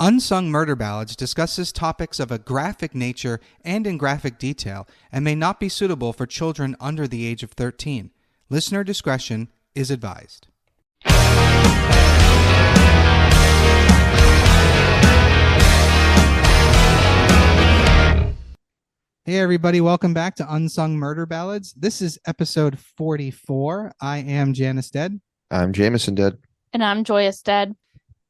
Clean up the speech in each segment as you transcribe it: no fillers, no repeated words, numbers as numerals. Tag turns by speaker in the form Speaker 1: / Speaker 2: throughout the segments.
Speaker 1: Unsung Murder Ballads discusses topics of a graphic nature and in graphic detail and may not be suitable for children under the age of 13. Listener discretion is advised. Hey everybody, welcome back to Unsung Murder Ballads. This is episode 44. I am Janus Dead.
Speaker 2: I'm Jameson Dead.
Speaker 3: And I'm Joyous Dead.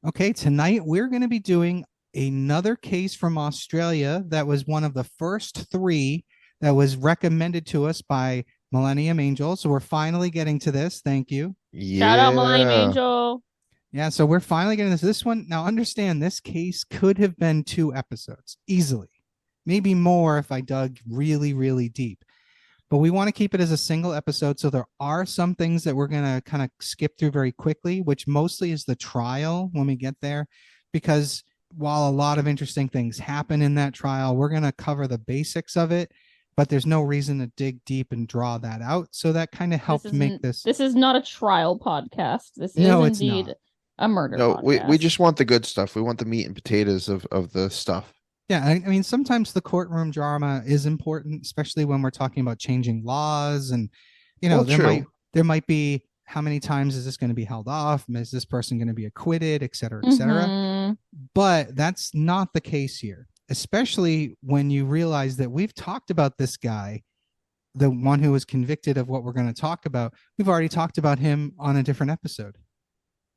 Speaker 1: Okay, tonight we're going to be doing another case from Australia that was one of the first three that was recommended to us by MilleniumAngel. So we're finally getting to this. Thank you.
Speaker 3: Shout out MilleniumAngel.
Speaker 1: Yeah, so we're finally getting this one. Now understand, this case could have been 2 episodes easily. Maybe more if I dug really, really deep. But we want to keep it as a single episode, so there are some things that we're going to kind of skip through very quickly, which mostly is the trial when we get there, because while a lot of interesting things happen in that trial, we're going to cover the basics of it, but there's no reason to dig deep and draw that out. So that kind of helped make this.
Speaker 3: This is not a trial podcast. This is indeed a murder podcast.
Speaker 2: We just want the good stuff. We want the meat and potatoes of the stuff.
Speaker 1: Yeah, I mean, sometimes the courtroom drama is important, especially when we're talking about changing laws, and there might be, how many times is this going to be held off? Is this person going to be acquitted, et cetera, et cetera? Mm-hmm. But that's not the case here, especially when you realize that we've talked about this guy, the one who was convicted of what we're going to talk about. We've already talked about him on a different episode.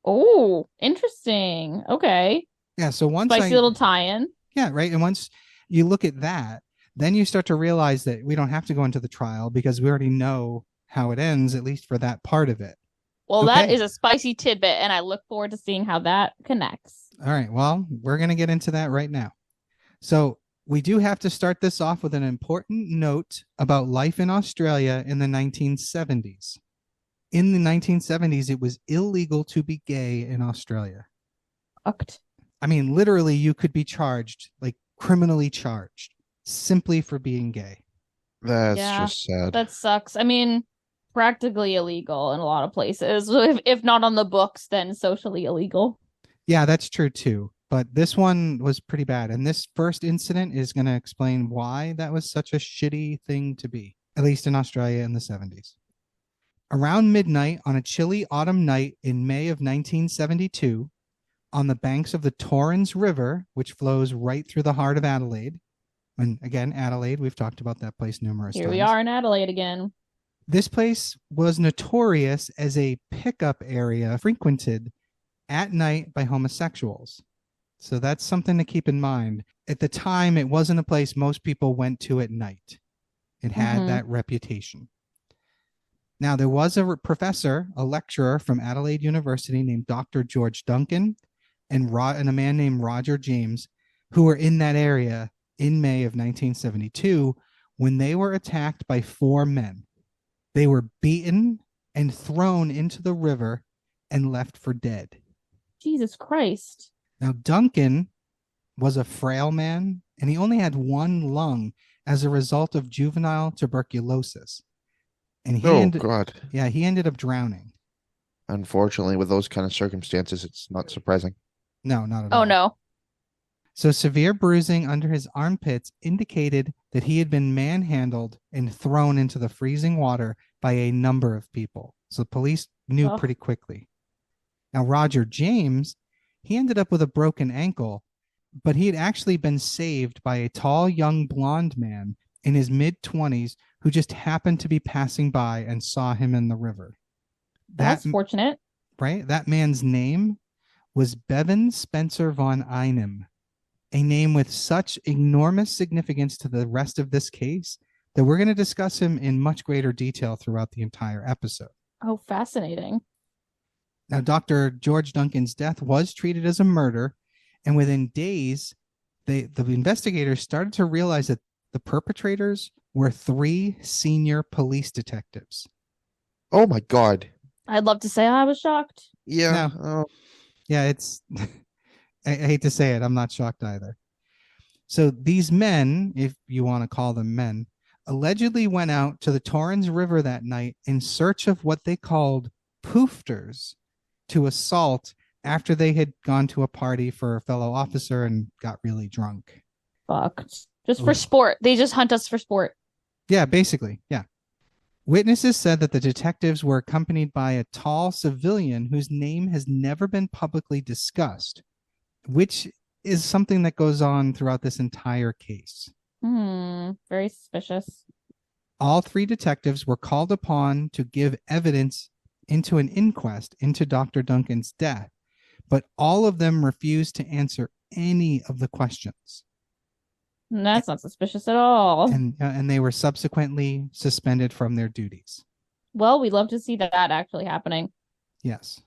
Speaker 3: Oh, interesting. Okay.
Speaker 1: Yeah, so once
Speaker 3: spicy little tie-in.
Speaker 1: Yeah, right. And once you look at that, then you start to realize that we don't have to go into the trial because we already know how it ends, at least for that part of it.
Speaker 3: Well, that is a spicy tidbit, and I look forward to seeing how that connects.
Speaker 1: All right. Well, we're going to get into that right now. So we do have to start this off with an important note about life in Australia in the 1970s. In the 1970s, it was illegal to be gay in Australia. I mean, literally, you could be charged, like criminally charged, simply for being gay.
Speaker 2: That's just sad.
Speaker 3: That sucks. I mean, practically illegal in a lot of places. If not on the books, then socially illegal.
Speaker 1: Yeah, that's true too. But this one was pretty bad. And this first incident is going to explain why that was such a shitty thing to be, at least in Australia in the 70s. Around midnight on a chilly autumn night in May of 1972, on the banks of the Torrens River, which flows right through the heart of Adelaide. And again, Adelaide, we've talked about that place numerous times.
Speaker 3: Here we are in Adelaide again.
Speaker 1: This place was notorious as a pickup area frequented at night by homosexuals. So that's something to keep in mind. At the time, it wasn't a place most people went to at night. It had that reputation. Now, there was a professor, a lecturer from Adelaide University named Dr. George Duncan, and a man named Roger James, who were in that area in May of 1972 when they were attacked by 4 men. They were beaten and thrown into the river and left for dead.
Speaker 3: Jesus Christ.
Speaker 1: Now, Duncan was a frail man, and he only had 1 lung as a result of juvenile tuberculosis. And he ended up drowning.
Speaker 2: Unfortunately, with those kind of circumstances, it's not surprising.
Speaker 1: No, not at all.
Speaker 3: Oh, no.
Speaker 1: So severe bruising under his armpits indicated that he had been manhandled and thrown into the freezing water by a number of people. So the police knew pretty quickly. Now, Roger James, he ended up with a broken ankle, but he had actually been saved by a tall, young blonde man in his mid-20s who just happened to be passing by and saw him in the river.
Speaker 3: That's fortunate.
Speaker 1: Right? That man's name was Bevan Spencer von Einem, a name with such enormous significance to the rest of this case that we're going to discuss him in much greater detail throughout the entire episode.
Speaker 3: Oh, fascinating.
Speaker 1: Now, Dr. George Duncan's death was treated as a murder, and within days, the investigators started to realize that the perpetrators were 3 senior police detectives.
Speaker 2: Oh, my God.
Speaker 3: I'd love to say I was shocked.
Speaker 2: Yeah.
Speaker 1: No. Yeah, it's... I hate to say it, I'm not shocked either. So these men, if you want to call them men, allegedly went out to the Torrens River that night in search of what they called poofters to assault after they had gone to a party for a fellow officer and got really drunk.
Speaker 3: Fuck. Just for
Speaker 1: Oof.
Speaker 3: sport. They just hunt us for sport.
Speaker 1: Yeah, basically. Yeah. Witnesses said that the detectives were accompanied by a tall civilian whose name has never been publicly discussed, which is something that goes on throughout this entire case.
Speaker 3: Very suspicious.
Speaker 1: All three detectives were called upon to give evidence into an inquest into Dr. Duncan's death, but all of them refused to answer any of the questions.
Speaker 3: That's not suspicious at all.
Speaker 1: And they were subsequently suspended from their duties.
Speaker 3: Well, we'd love to see that actually happening.
Speaker 1: Yes.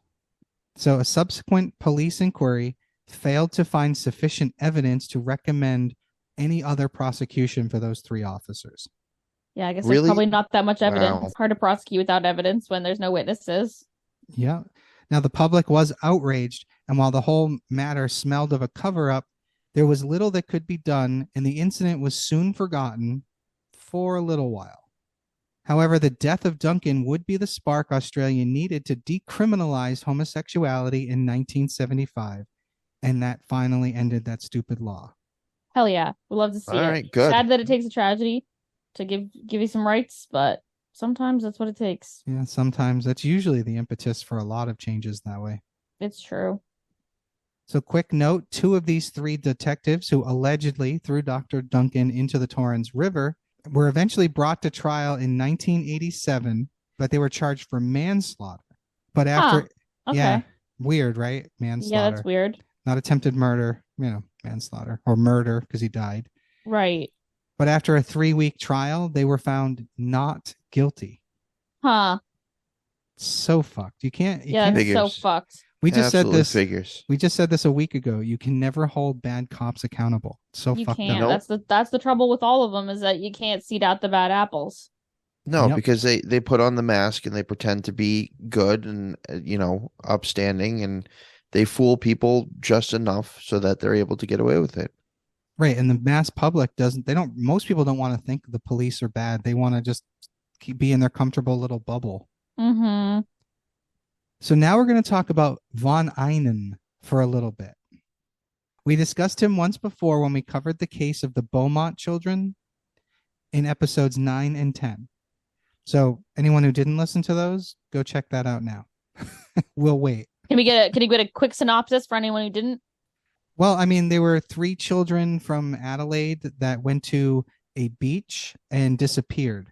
Speaker 1: So a subsequent police inquiry failed to find sufficient evidence to recommend any other prosecution for those three officers.
Speaker 3: Yeah, I guess there's
Speaker 2: Really?
Speaker 3: probably not that much evidence.
Speaker 2: Wow.
Speaker 3: It's hard to prosecute without evidence when there's no witnesses.
Speaker 1: Yeah. Now, the public was outraged, and while the whole matter smelled of a cover up, there was little that could be done, and the incident was soon forgotten for a little while. However, the death of Duncan would be the spark Australia needed to decriminalize homosexuality in 1975, and that finally ended that stupid law.
Speaker 3: Hell yeah. We'd love to see
Speaker 2: All
Speaker 3: it.
Speaker 2: right, good.
Speaker 3: Sad that it takes a tragedy to give you some rights, but sometimes that's what it takes.
Speaker 1: Yeah, sometimes that's usually the impetus for a lot of changes that way.
Speaker 3: It's true.
Speaker 1: So, quick note, two of these three detectives who allegedly threw Dr. Duncan into the Torrens River were eventually brought to trial in 1987, but they were charged for manslaughter. But after,
Speaker 3: Okay.
Speaker 1: yeah, weird, right? Manslaughter.
Speaker 3: Yeah, that's weird.
Speaker 1: Not attempted murder, manslaughter or murder because he died.
Speaker 3: Right.
Speaker 1: But after a 3-week trial, they were found not guilty.
Speaker 3: Huh.
Speaker 1: So fucked. You can't.
Speaker 3: Yeah, that's so
Speaker 2: Figures.
Speaker 3: fucked.
Speaker 1: We just said
Speaker 2: Absolutely
Speaker 1: this.
Speaker 2: figures.
Speaker 1: We just said this a week ago. You can never hold bad cops accountable. So
Speaker 3: You
Speaker 1: fucked
Speaker 3: can't.
Speaker 1: up.
Speaker 2: Nope.
Speaker 3: That's the trouble with all of them is that you can't seed out the bad apples.
Speaker 2: No,
Speaker 1: Yep.
Speaker 2: because they put on the mask and they pretend to be good and upstanding, and they fool people just enough so that they're able to get away with it.
Speaker 1: Right. And the mass public doesn't, most people don't want to think the police are bad. They want to just be in their comfortable little bubble.
Speaker 3: Mm-hmm.
Speaker 1: So now we're going to talk about von Einen for a little bit. We discussed him once before when we covered the case of the Beaumont children in episodes 9 and 10. So anyone who didn't listen to those, go check that out now. We'll wait.
Speaker 3: Can you get a quick synopsis for anyone who didn't?
Speaker 1: Well, I mean, there were 3 children from Adelaide that went to a beach and disappeared.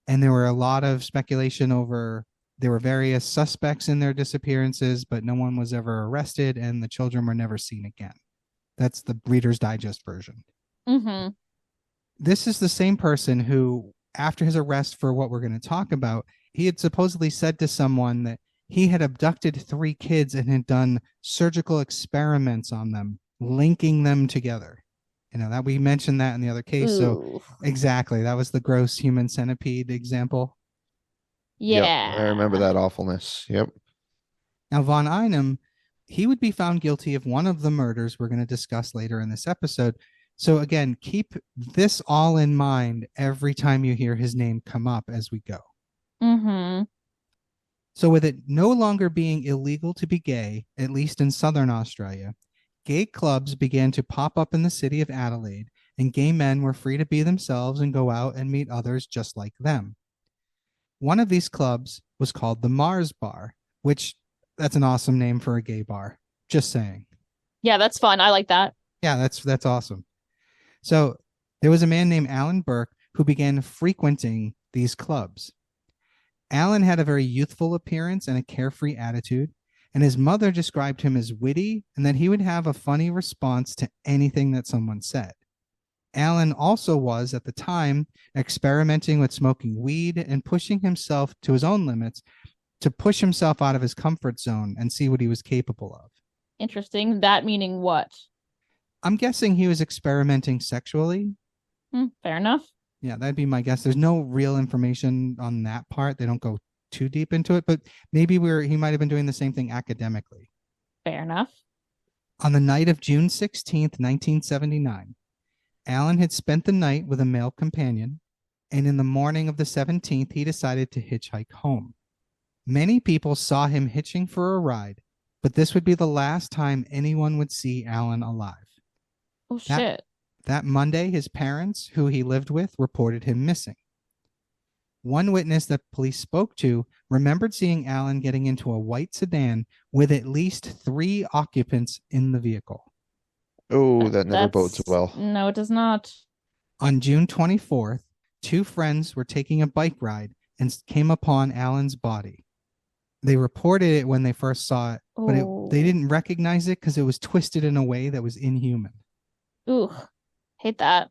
Speaker 1: And there were a lot of speculation over, there were various suspects in their disappearances, but no one was ever arrested and the children were never seen again. That's the Reader's Digest version.
Speaker 3: Mm-hmm.
Speaker 1: This is the same person who, after his arrest for what we're going to talk about, he had supposedly said to someone that he had abducted 3 kids and had done surgical experiments on them, linking them together. That we mentioned that in the other case.
Speaker 3: Ooh.
Speaker 1: So exactly, that was the gross human centipede example.
Speaker 3: Yeah.
Speaker 2: Yep, I remember that awfulness. Yep.
Speaker 1: Now, von Einem, he would be found guilty of one of the murders we're going to discuss later in this episode. So again, keep this all in mind every time you hear his name come up as we go.
Speaker 3: Mm-hmm.
Speaker 1: So with it no longer being illegal to be gay, at least in Southern Australia, gay clubs began to pop up in the city of Adelaide, and gay men were free to be themselves and go out and meet others just like them. One of these clubs was called the Mars Bar, which that's an awesome name for a gay bar. Just saying.
Speaker 3: Yeah, that's fun. I like that.
Speaker 1: Yeah, that's awesome. So there was a man named Alan Burke who began frequenting these clubs. Alan had a very youthful appearance and a carefree attitude, and his mother described him as witty and that he would have a funny response to anything that someone said. Alan also was, at the time, experimenting with smoking weed and pushing himself to his own limits to push himself out of his comfort zone and see what he was capable of.
Speaker 3: Interesting. That meaning what?
Speaker 1: I'm guessing he was experimenting sexually.
Speaker 3: Fair enough.
Speaker 1: Yeah, that'd be my guess. There's no real information on that part. They don't go too deep into it, but maybe he might have been doing the same thing academically.
Speaker 3: Fair enough.
Speaker 1: On the night of June 16th, 1979, Alan had spent the night with a male companion, and in the morning of the 17th, he decided to hitchhike home. Many people saw him hitching for a ride, but this would be the last time anyone would see Alan alive.
Speaker 3: Oh
Speaker 1: That,
Speaker 3: shit.
Speaker 1: that Monday, his parents, who he lived with, reported him missing. One witness that police spoke to remembered seeing Alan getting into a white sedan with at least 3 occupants in the vehicle.
Speaker 2: Oh, that never bodes
Speaker 3: That's
Speaker 2: well.
Speaker 3: no, it does not.
Speaker 1: On June 24th, 2 friends were taking a bike ride and came upon Alan's body. They reported it when they first saw it, but they
Speaker 3: Oh.
Speaker 1: didn't recognize it because it was twisted in a way that was inhuman.
Speaker 3: Ooh. Hate that.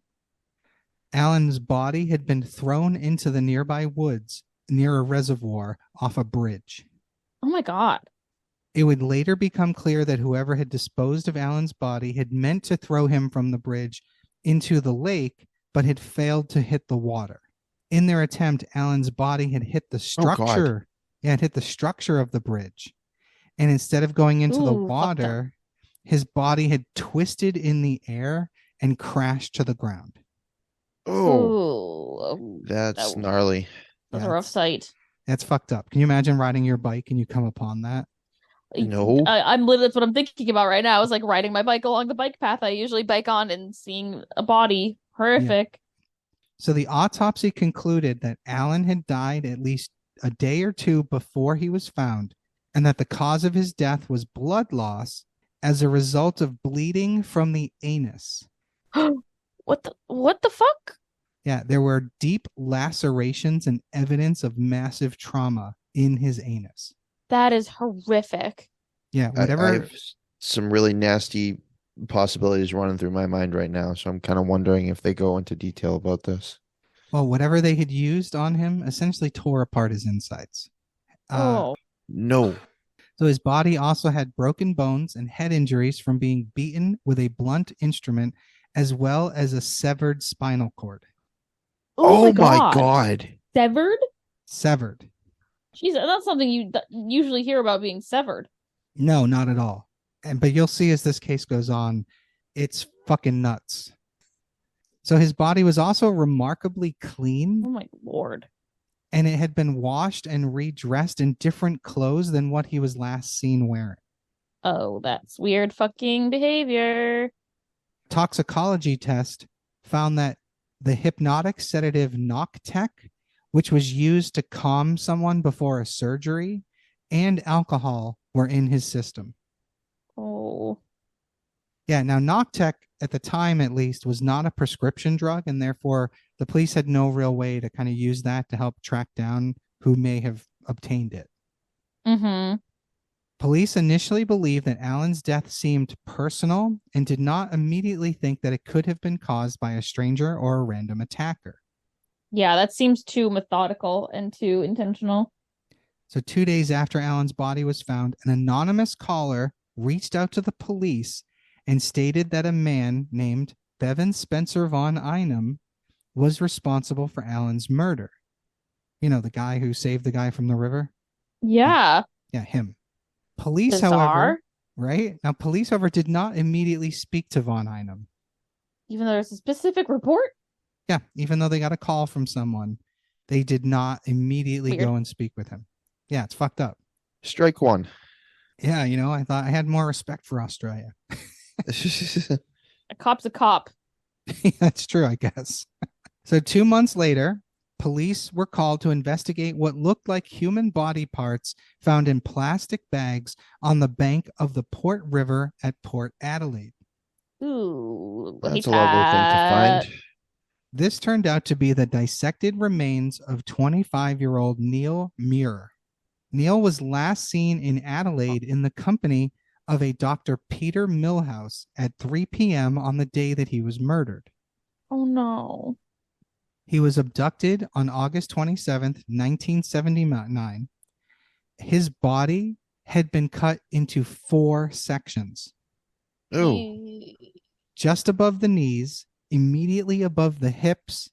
Speaker 1: Alan's body had been thrown into the nearby woods near a reservoir off a bridge.
Speaker 3: Oh my God.
Speaker 1: It would later become clear that whoever had disposed of Alan's body had meant to throw him from the bridge into the lake, but had failed to hit the water. In their attempt, Alan's body had hit the structure. It hit the structure of the bridge. And instead of going into the
Speaker 3: Ooh, fucked up.
Speaker 1: water, his body had twisted in the air and crashed to the ground.
Speaker 2: Oh,
Speaker 3: Ooh.
Speaker 2: that's
Speaker 3: That-
Speaker 2: gnarly.
Speaker 3: That's a rough sight.
Speaker 1: That's fucked up. Can you imagine riding your bike and you come upon that?
Speaker 2: No.
Speaker 3: I'm literally that's what I'm thinking about right now. I was like riding my bike along the bike path I usually bike on and seeing a body. Horrific.
Speaker 1: So the autopsy concluded that Alan had died at least a day or 2 before he was found, and that the cause of his death was blood loss as a result of bleeding from the anus.
Speaker 3: What the fuck?
Speaker 1: Yeah, there were deep lacerations and evidence of massive trauma in his anus.
Speaker 3: That is horrific.
Speaker 1: Yeah, whatever.
Speaker 2: I have some really nasty possibilities running through my mind right now, so I'm kind of wondering if they go into detail about this.
Speaker 1: Well, whatever they had used on him essentially tore apart his insides.
Speaker 3: Oh.
Speaker 2: No.
Speaker 1: So his body also had broken bones and head injuries from being beaten with a blunt instrument, as well as a severed spinal cord.
Speaker 2: Oh my God.
Speaker 3: Severed?
Speaker 1: Severed.
Speaker 3: Jeez, that's something you usually hear about being severed.
Speaker 1: No, not at all. But you'll see as this case goes on, it's fucking nuts. So his body was also remarkably clean.
Speaker 3: Oh my Lord.
Speaker 1: And it had been washed and redressed in different clothes than what he was last seen wearing.
Speaker 3: Oh, that's weird fucking behavior.
Speaker 1: Toxicology test found that the hypnotic sedative Noctec, which was used to calm someone before a surgery, and alcohol were in his system.
Speaker 3: Oh.
Speaker 1: Yeah, now Noctec, at the time at least, was not a prescription drug, and therefore the police had no real way to kind of use that to help track down who may have obtained it.
Speaker 3: Mm-hmm.
Speaker 1: Police initially believed that Alan's death seemed personal and did not immediately think that it could have been caused by a stranger or a random attacker.
Speaker 3: Yeah, that seems too methodical and too intentional.
Speaker 1: So 2 days after Alan's body was found, an anonymous caller reached out to the police and stated that a man named Bevan Spencer von Einem was responsible for Alan's murder. You know, the guy who saved the guy from the river?
Speaker 3: Yeah.
Speaker 1: Yeah, him. Police,
Speaker 3: Bizarre.
Speaker 1: however, right? Now, police, however, did not immediately speak to von Einem.
Speaker 3: Even though there's a specific report?
Speaker 1: Yeah, even though they got a call from someone, they did not immediately
Speaker 3: Weird.
Speaker 1: go and speak with him. Yeah, it's fucked up.
Speaker 2: Strike one.
Speaker 1: Yeah, you know, I thought I had more respect for Australia.
Speaker 3: A cop's a cop.
Speaker 1: That's true, I guess. So 2 months later, police were called to investigate what looked like human body parts found in plastic bags on the bank of the Port River at Port Adelaide.
Speaker 3: Ooh.
Speaker 2: That's a lovely thing to find.
Speaker 1: This turned out to be the dissected remains of 25-year-old Neil Muir. Neil was last seen in Adelaide in the company of a Dr. Peter Millhouse at 3 p.m. on the day that he was murdered.
Speaker 3: Oh no.
Speaker 1: He was abducted on August 27th, 1979. His body had been cut into 4 sections.
Speaker 2: Oh,
Speaker 1: Just above the knees, immediately above the hips,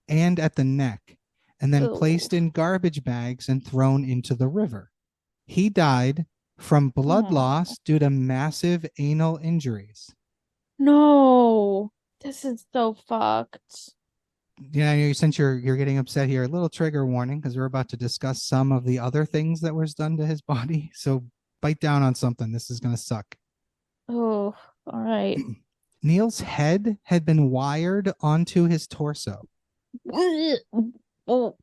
Speaker 1: and at the neck, and then placed in garbage bags and thrown into the river. He died from blood loss due to massive anal injuries.
Speaker 3: No. This is so fucked.
Speaker 1: Yeah, since you're getting upset here, a little trigger warning because we're about to discuss some of the other things that was done to his body. So bite down on something. This is going to suck.
Speaker 3: Oh, all right.
Speaker 1: Neil's head had been wired onto his torso.
Speaker 3: Oh,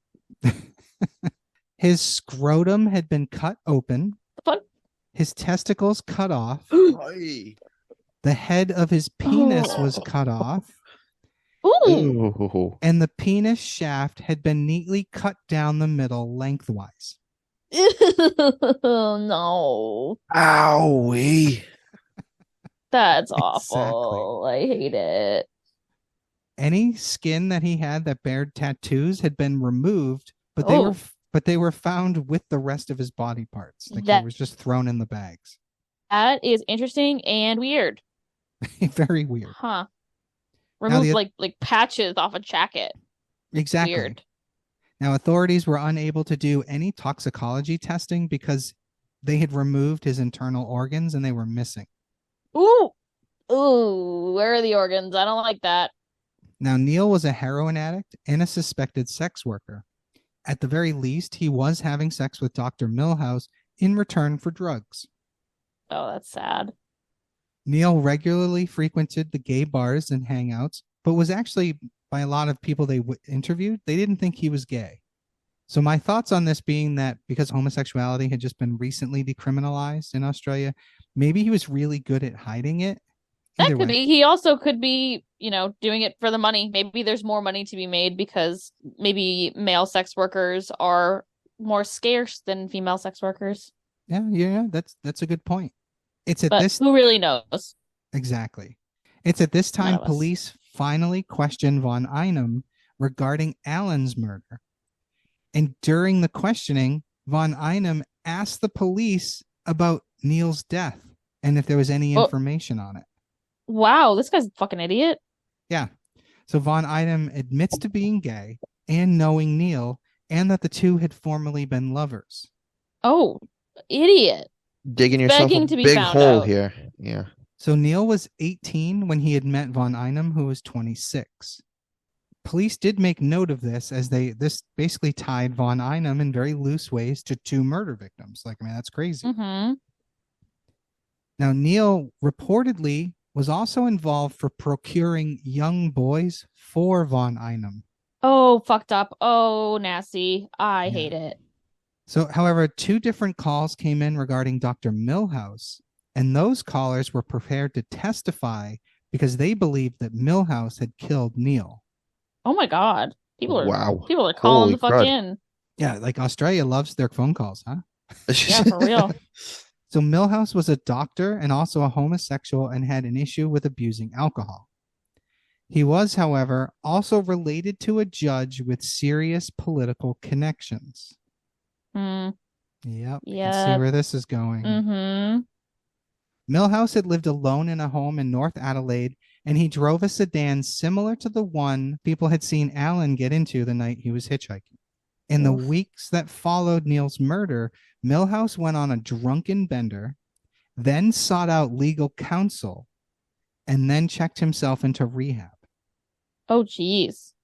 Speaker 1: His scrotum had been cut open.
Speaker 3: fuck.
Speaker 1: His testicles cut off.
Speaker 2: Aye.
Speaker 1: The head of his penis was cut off.
Speaker 3: Ooh.
Speaker 2: Ooh.
Speaker 1: And the penis shaft had been neatly cut down the middle lengthwise.
Speaker 3: No.
Speaker 2: Owie.
Speaker 3: That's awful. I hate it.
Speaker 1: Any skin that he had that bared tattoos had been removed, but
Speaker 3: Oh.
Speaker 1: they were found with the rest of his body parts. Like
Speaker 3: That-
Speaker 1: it was just thrown in the bags.
Speaker 3: That is interesting and weird.
Speaker 1: Very weird.
Speaker 3: Huh.
Speaker 1: Now
Speaker 3: Remove
Speaker 1: the-
Speaker 3: like patches off a jacket.
Speaker 1: Exactly.
Speaker 3: Weird.
Speaker 1: Now authorities were unable to do any toxicology testing because they had removed his internal organs and they were missing.
Speaker 3: Ooh. Ooh. Where are the organs? I don't like that.
Speaker 1: Now Neil was a heroin addict and a suspected sex worker. At the very least, he was having sex with Dr. Millhouse in return for drugs.
Speaker 3: Oh, that's sad.
Speaker 1: Neil regularly frequented the gay bars and hangouts, but was actually, by a lot of people they interviewed, they didn't think he was gay. So my thoughts on this being that because homosexuality had just been recently decriminalized in Australia, maybe he was really good at hiding it.
Speaker 3: That
Speaker 1: Either
Speaker 3: could
Speaker 1: way.
Speaker 3: be. He also could be, doing it for the money. Maybe there's more money to be made because maybe male sex workers are more scarce than female sex workers.
Speaker 1: Yeah, that's a good point. It's at
Speaker 3: But
Speaker 1: this
Speaker 3: who really knows?
Speaker 1: exactly. It's at this
Speaker 3: None
Speaker 1: time
Speaker 3: of us.
Speaker 1: police finally questioned von Einem regarding Alan's murder. And during the questioning, von Einem asked the police about Neil's death and if there was any
Speaker 3: Oh.
Speaker 1: information on it.
Speaker 3: Wow, this guy's a fucking idiot.
Speaker 1: Yeah. So von Einem admits to being gay and knowing Neil and that the two had formerly been lovers.
Speaker 3: Oh, idiot.
Speaker 2: Digging yourself
Speaker 3: Begging
Speaker 2: a
Speaker 3: to be
Speaker 2: big
Speaker 3: found
Speaker 2: hole
Speaker 3: out.
Speaker 2: here. Yeah.
Speaker 1: So Neil was 18 when he had met von Einem, who was 26. Police did make note of this as this basically tied von Einem in very loose ways to two murder victims. Like, I mean, that's crazy.
Speaker 3: Mm-hmm.
Speaker 1: Now, Neil reportedly was also involved for procuring young boys for von Einem.
Speaker 3: Oh, fucked up. Oh, nasty. I
Speaker 1: Yeah.
Speaker 3: hate it.
Speaker 1: So, however, two different calls came in regarding Dr. Millhouse, and those callers were prepared to testify because they believed that Millhouse had killed Neil.
Speaker 3: Oh my God. People are
Speaker 2: Wow.
Speaker 3: calling
Speaker 2: Holy
Speaker 3: the fuck
Speaker 2: crud.
Speaker 3: in.
Speaker 1: Yeah, like Australia loves their phone calls, huh?
Speaker 3: Yeah, for real.
Speaker 1: So Millhouse was a doctor and also a homosexual and had an issue with abusing alcohol. He was, however, also related to a judge with serious political connections.
Speaker 3: Mm,
Speaker 1: Yep, you can
Speaker 3: yeah.
Speaker 1: see where this is going.
Speaker 3: mm-hmm.
Speaker 1: Millhouse had lived alone in a home in North Adelaide, and he drove a sedan similar to the one people had seen Alan get into the night he was hitchhiking. In the
Speaker 3: Oof.
Speaker 1: weeks that followed Neil's murder, Millhouse went on a drunken bender, then sought out legal counsel, and then checked himself into rehab.
Speaker 3: Oh, geez.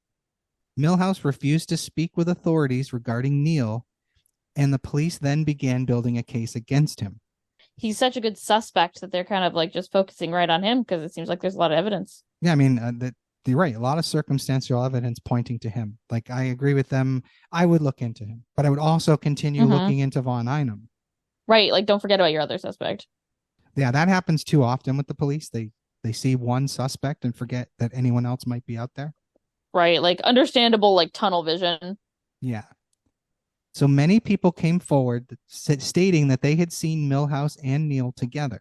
Speaker 1: Millhouse refused to speak with authorities regarding Neil, and the police then began building a case against him.
Speaker 3: He's such a good suspect that they're kind of like just focusing right on him because it seems like there's a lot of evidence.
Speaker 1: Yeah, I mean, you're right. A lot of circumstantial evidence pointing to him. Like, I agree with them. I would look into him, but I would also continue
Speaker 3: Mhm.
Speaker 1: looking into von Einem.
Speaker 3: Right. Like, don't forget about your other suspect.
Speaker 1: Yeah, that happens too often with the police. They see one suspect and forget that anyone else might be out there.
Speaker 3: Right. Like, understandable, like, tunnel vision.
Speaker 1: Yeah. So many people came forward stating that they had seen Millhouse and Neil together.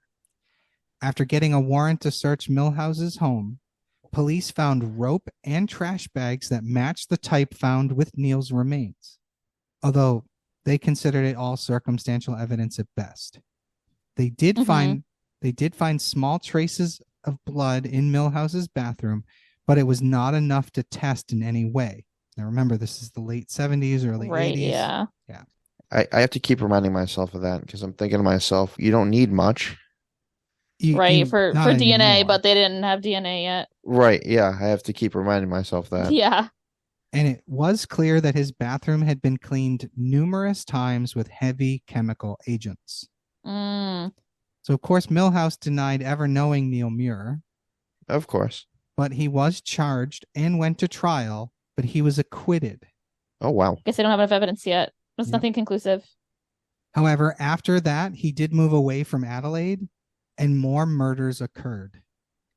Speaker 1: After getting a warrant to search Millhouse's home, police found rope and trash bags that matched the type found with Neil's remains, although they considered it all circumstantial evidence at best. They did
Speaker 3: Mhm.
Speaker 1: find small traces of blood in Millhouse's bathroom, but it was not enough to test in any way. Now remember, this is the late 70s, early
Speaker 3: Right.
Speaker 1: 80s.
Speaker 3: Yeah.
Speaker 2: I have to keep reminding myself of that because I'm thinking to myself, you don't need much.
Speaker 3: Right. For
Speaker 1: not
Speaker 3: DNA,
Speaker 1: anymore.
Speaker 3: but they didn't have DNA yet.
Speaker 2: Right. Yeah. I have to keep reminding myself that.
Speaker 3: Yeah.
Speaker 1: And it was clear that his bathroom had been cleaned numerous times with heavy chemical agents.
Speaker 3: Mm.
Speaker 1: So, of course, Millhouse denied ever knowing Neil Muir,
Speaker 2: Of course.
Speaker 1: but he was charged and went to trial, but he was acquitted.
Speaker 2: Oh, wow.
Speaker 3: Guess they don't have enough evidence yet. There's
Speaker 1: Yep.
Speaker 3: nothing conclusive.
Speaker 1: However, after that, he did move away from Adelaide and more murders occurred.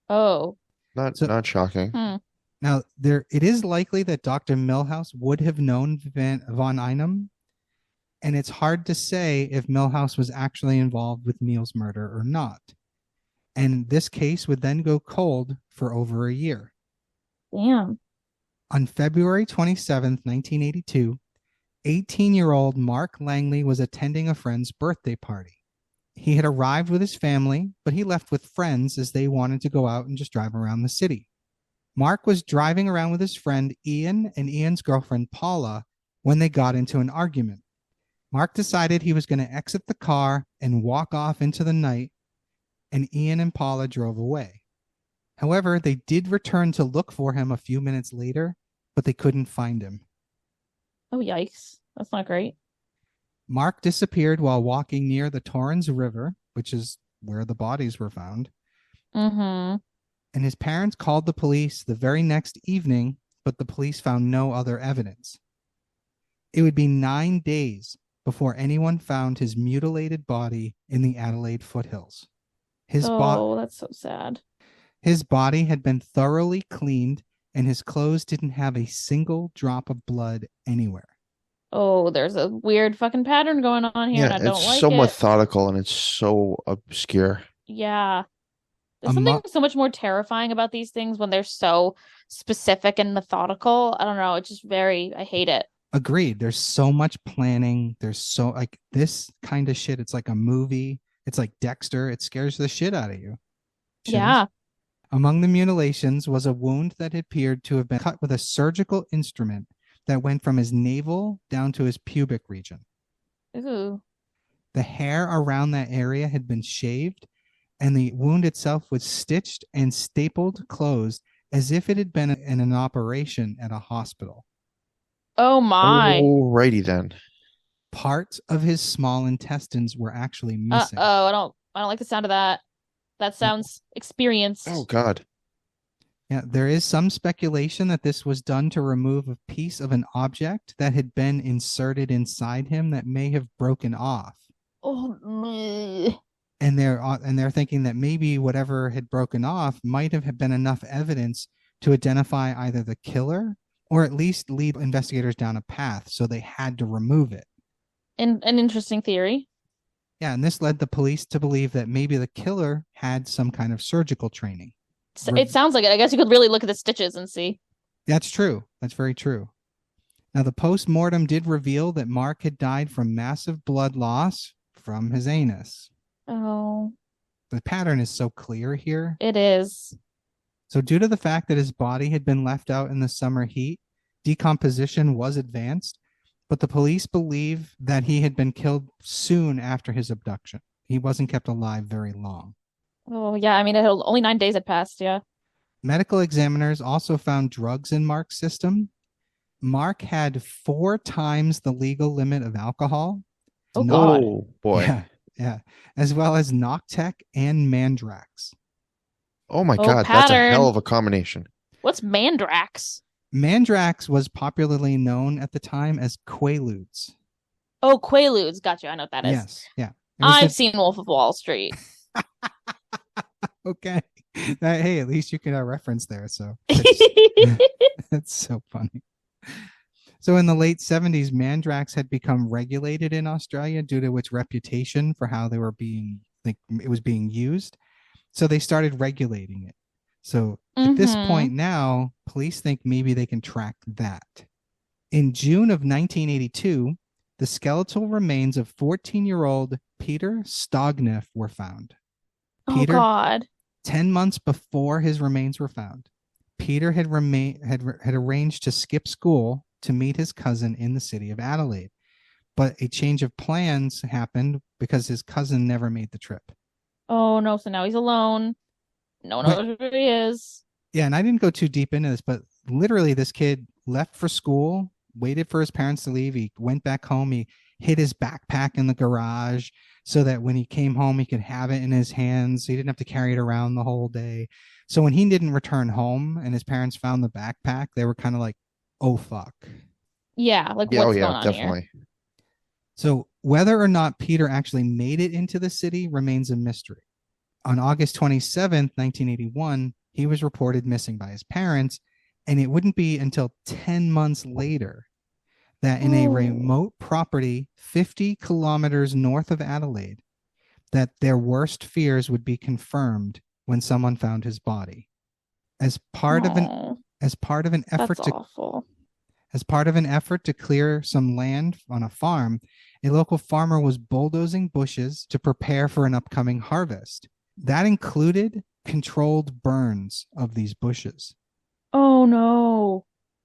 Speaker 3: Oh.
Speaker 2: Not shocking.
Speaker 1: Now, it is likely that Dr. Millhouse would have known von Einem, and it's hard to say if Millhouse was actually involved with Neil's murder or not. And this case would then go cold for over a year.
Speaker 3: Damn.
Speaker 1: On February 27th, 1982, 18-year-old Mark Langley was attending a friend's birthday party. He had arrived with his family, but he left with friends as they wanted to go out and just drive around the city. Mark was driving around with his friend Ian and Ian's girlfriend Paula when they got into an argument. Mark decided he was going to exit the car and walk off into the night, and Ian and Paula drove away. However, they did return to look for him a few minutes later, but they couldn't find him.
Speaker 3: Oh, yikes. That's not great.
Speaker 1: Mark disappeared while walking near the Torrens River, which is where the bodies were found.
Speaker 3: Mm-hmm.
Speaker 1: And his parents called the police the very next evening, but the police found no other evidence. It would be 9 days before anyone found his mutilated body in the Adelaide foothills.
Speaker 3: That's so sad.
Speaker 1: His body had been thoroughly cleaned, and his clothes didn't have a single drop of blood anywhere.
Speaker 3: Oh, there's a weird fucking pattern going on here, and I don't like
Speaker 2: it's so
Speaker 3: it.
Speaker 2: methodical and it's so obscure.
Speaker 3: Yeah. There's something so much more terrifying about these things when they're so specific and methodical. I don't know. It's just I hate it.
Speaker 1: Agreed. There's so much planning. There's so, like, this kind of shit. It's like a movie. It's like Dexter. It scares the shit out of you.
Speaker 3: Yeah.
Speaker 1: Among the mutilations was a wound that appeared to have been cut with a surgical instrument that went from his navel down to his pubic region.
Speaker 3: Ooh.
Speaker 1: The hair around that area had been shaved, and the wound itself was stitched and stapled closed as if it had been in an operation at a hospital.
Speaker 3: Oh my.
Speaker 2: Alrighty then.
Speaker 1: Parts of his small intestines were actually missing.
Speaker 3: I don't like the sound of that. That sounds experienced.
Speaker 2: Oh God.
Speaker 1: Yeah, there is some speculation that this was done to remove a piece of an object that had been inserted inside him that may have broken off.
Speaker 3: Oh.
Speaker 1: And they're thinking that maybe whatever had broken off might have been enough evidence to identify either the killer or at least lead investigators down a path, so they had to remove it.
Speaker 3: An interesting theory.
Speaker 1: Yeah, and this led the police to believe that maybe the killer had some kind of surgical training.
Speaker 3: It sounds like it. I guess you could really look at the stitches and see.
Speaker 1: That's true. That's very true. Now, the post-mortem did reveal that Mark had died from massive blood loss from his anus.
Speaker 3: Oh.
Speaker 1: The pattern is so clear here.
Speaker 3: It is.
Speaker 1: So due to the fact that his body had been left out in the summer heat, decomposition was advanced, but the police believe that he had been killed soon after his abduction. He wasn't kept alive very long.
Speaker 3: Oh, yeah. I mean, only 9 days had passed, yeah.
Speaker 1: Medical examiners also found drugs in Mark's system. Mark had 4 times the legal limit of alcohol.
Speaker 3: Oh, God.
Speaker 2: Oh, boy.
Speaker 1: Yeah. As well as Noctec and Mandrax.
Speaker 2: Oh, my God. That's a
Speaker 3: pattern.
Speaker 2: hell of a combination.
Speaker 3: What's Mandrax?
Speaker 1: Mandrax was popularly known at the time as Quaaludes.
Speaker 3: Oh, Quaaludes. Gotcha. I know what that is.
Speaker 1: Yes. Yeah.
Speaker 3: I've seen Wolf of Wall Street.
Speaker 1: Okay. Hey, at least you can reference there. So that's so funny. So in the late 70s, Mandrax had become regulated in Australia due to its reputation for how they were being, like, it was being used. So they started regulating it. So at this point now, police think maybe they can track that. In June of 1982, the skeletal remains of 14-year-old Peter Stogneff were found. Peter,
Speaker 3: oh, God.
Speaker 1: 10 months before his remains were found, Peter had arranged to skip school to meet his cousin in the city of Adelaide. But a change of plans happened because his cousin never made the trip.
Speaker 3: Oh, no. So now he's alone. No one knows where he is.
Speaker 1: Yeah, and I didn't go too deep into this, but literally this kid left for school, waited for his parents to leave. He went back home. hid his backpack in the garage so that when he came home, he could have it in his hands. So he didn't have to carry it around the whole day. So when he didn't return home and his parents found the backpack, they were kind of like, oh, fuck.
Speaker 3: Yeah, like
Speaker 2: Yeah, oh
Speaker 3: what's
Speaker 2: yeah,
Speaker 3: going on here?
Speaker 2: definitely.
Speaker 1: So whether or not Peter actually made it into the city remains a mystery. On August 27th, 1981, he was reported missing by his parents, and it wouldn't be until 10 months later that in a remote property 50 kilometers north of Adelaide, that their worst fears would be confirmed when someone found his body. As part of an effort
Speaker 3: That's
Speaker 1: to
Speaker 3: awful.
Speaker 1: As part of an effort to clear some land on a farm, a local farmer was bulldozing bushes to prepare for an upcoming harvest. That included controlled burns of these bushes.
Speaker 3: Oh no.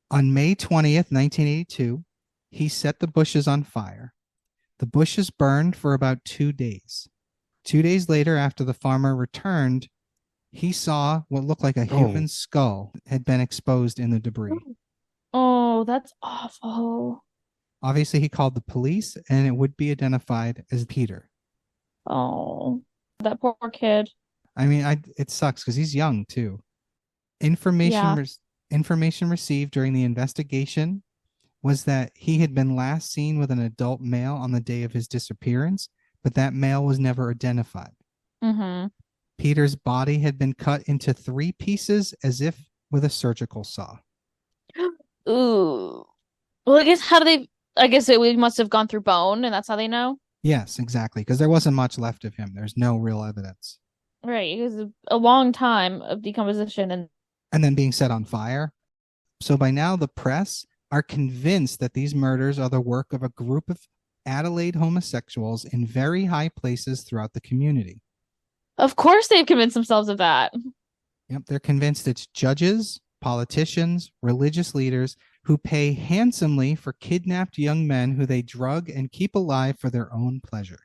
Speaker 1: On May 20th, 1982, he set the bushes on fire. The bushes burned for about 2 days. 2 days later, after the farmer returned, he saw what looked like a human skull had been exposed in the debris.
Speaker 3: Oh, that's awful.
Speaker 1: Obviously, he called the police, and it would be identified as Peter.
Speaker 3: Oh, that poor kid.
Speaker 1: I mean, it sucks because he's young too.
Speaker 3: Yeah.
Speaker 1: Information received during the investigation was that he had been last seen with an adult male on the day of his disappearance, but that male was never identified.
Speaker 3: Mm-hmm.
Speaker 1: Peter's body had been cut into 3 pieces as if with a surgical saw.
Speaker 3: Ooh. Well, I guess we must have gone through bone, and that's how they know.
Speaker 1: Yes, exactly, because there wasn't much left of him. There's no real evidence.
Speaker 3: Right. It was a long time of decomposition
Speaker 1: And then being set on fire. So by now, the press are convinced that these murders are the work of a group of Adelaide homosexuals in very high places throughout the community.
Speaker 3: of course they've convinced themselves of that.
Speaker 1: Yep, they're convinced it's judges, politicians, religious leaders who pay handsomely for kidnapped young men who they drug and keep alive for their own pleasure.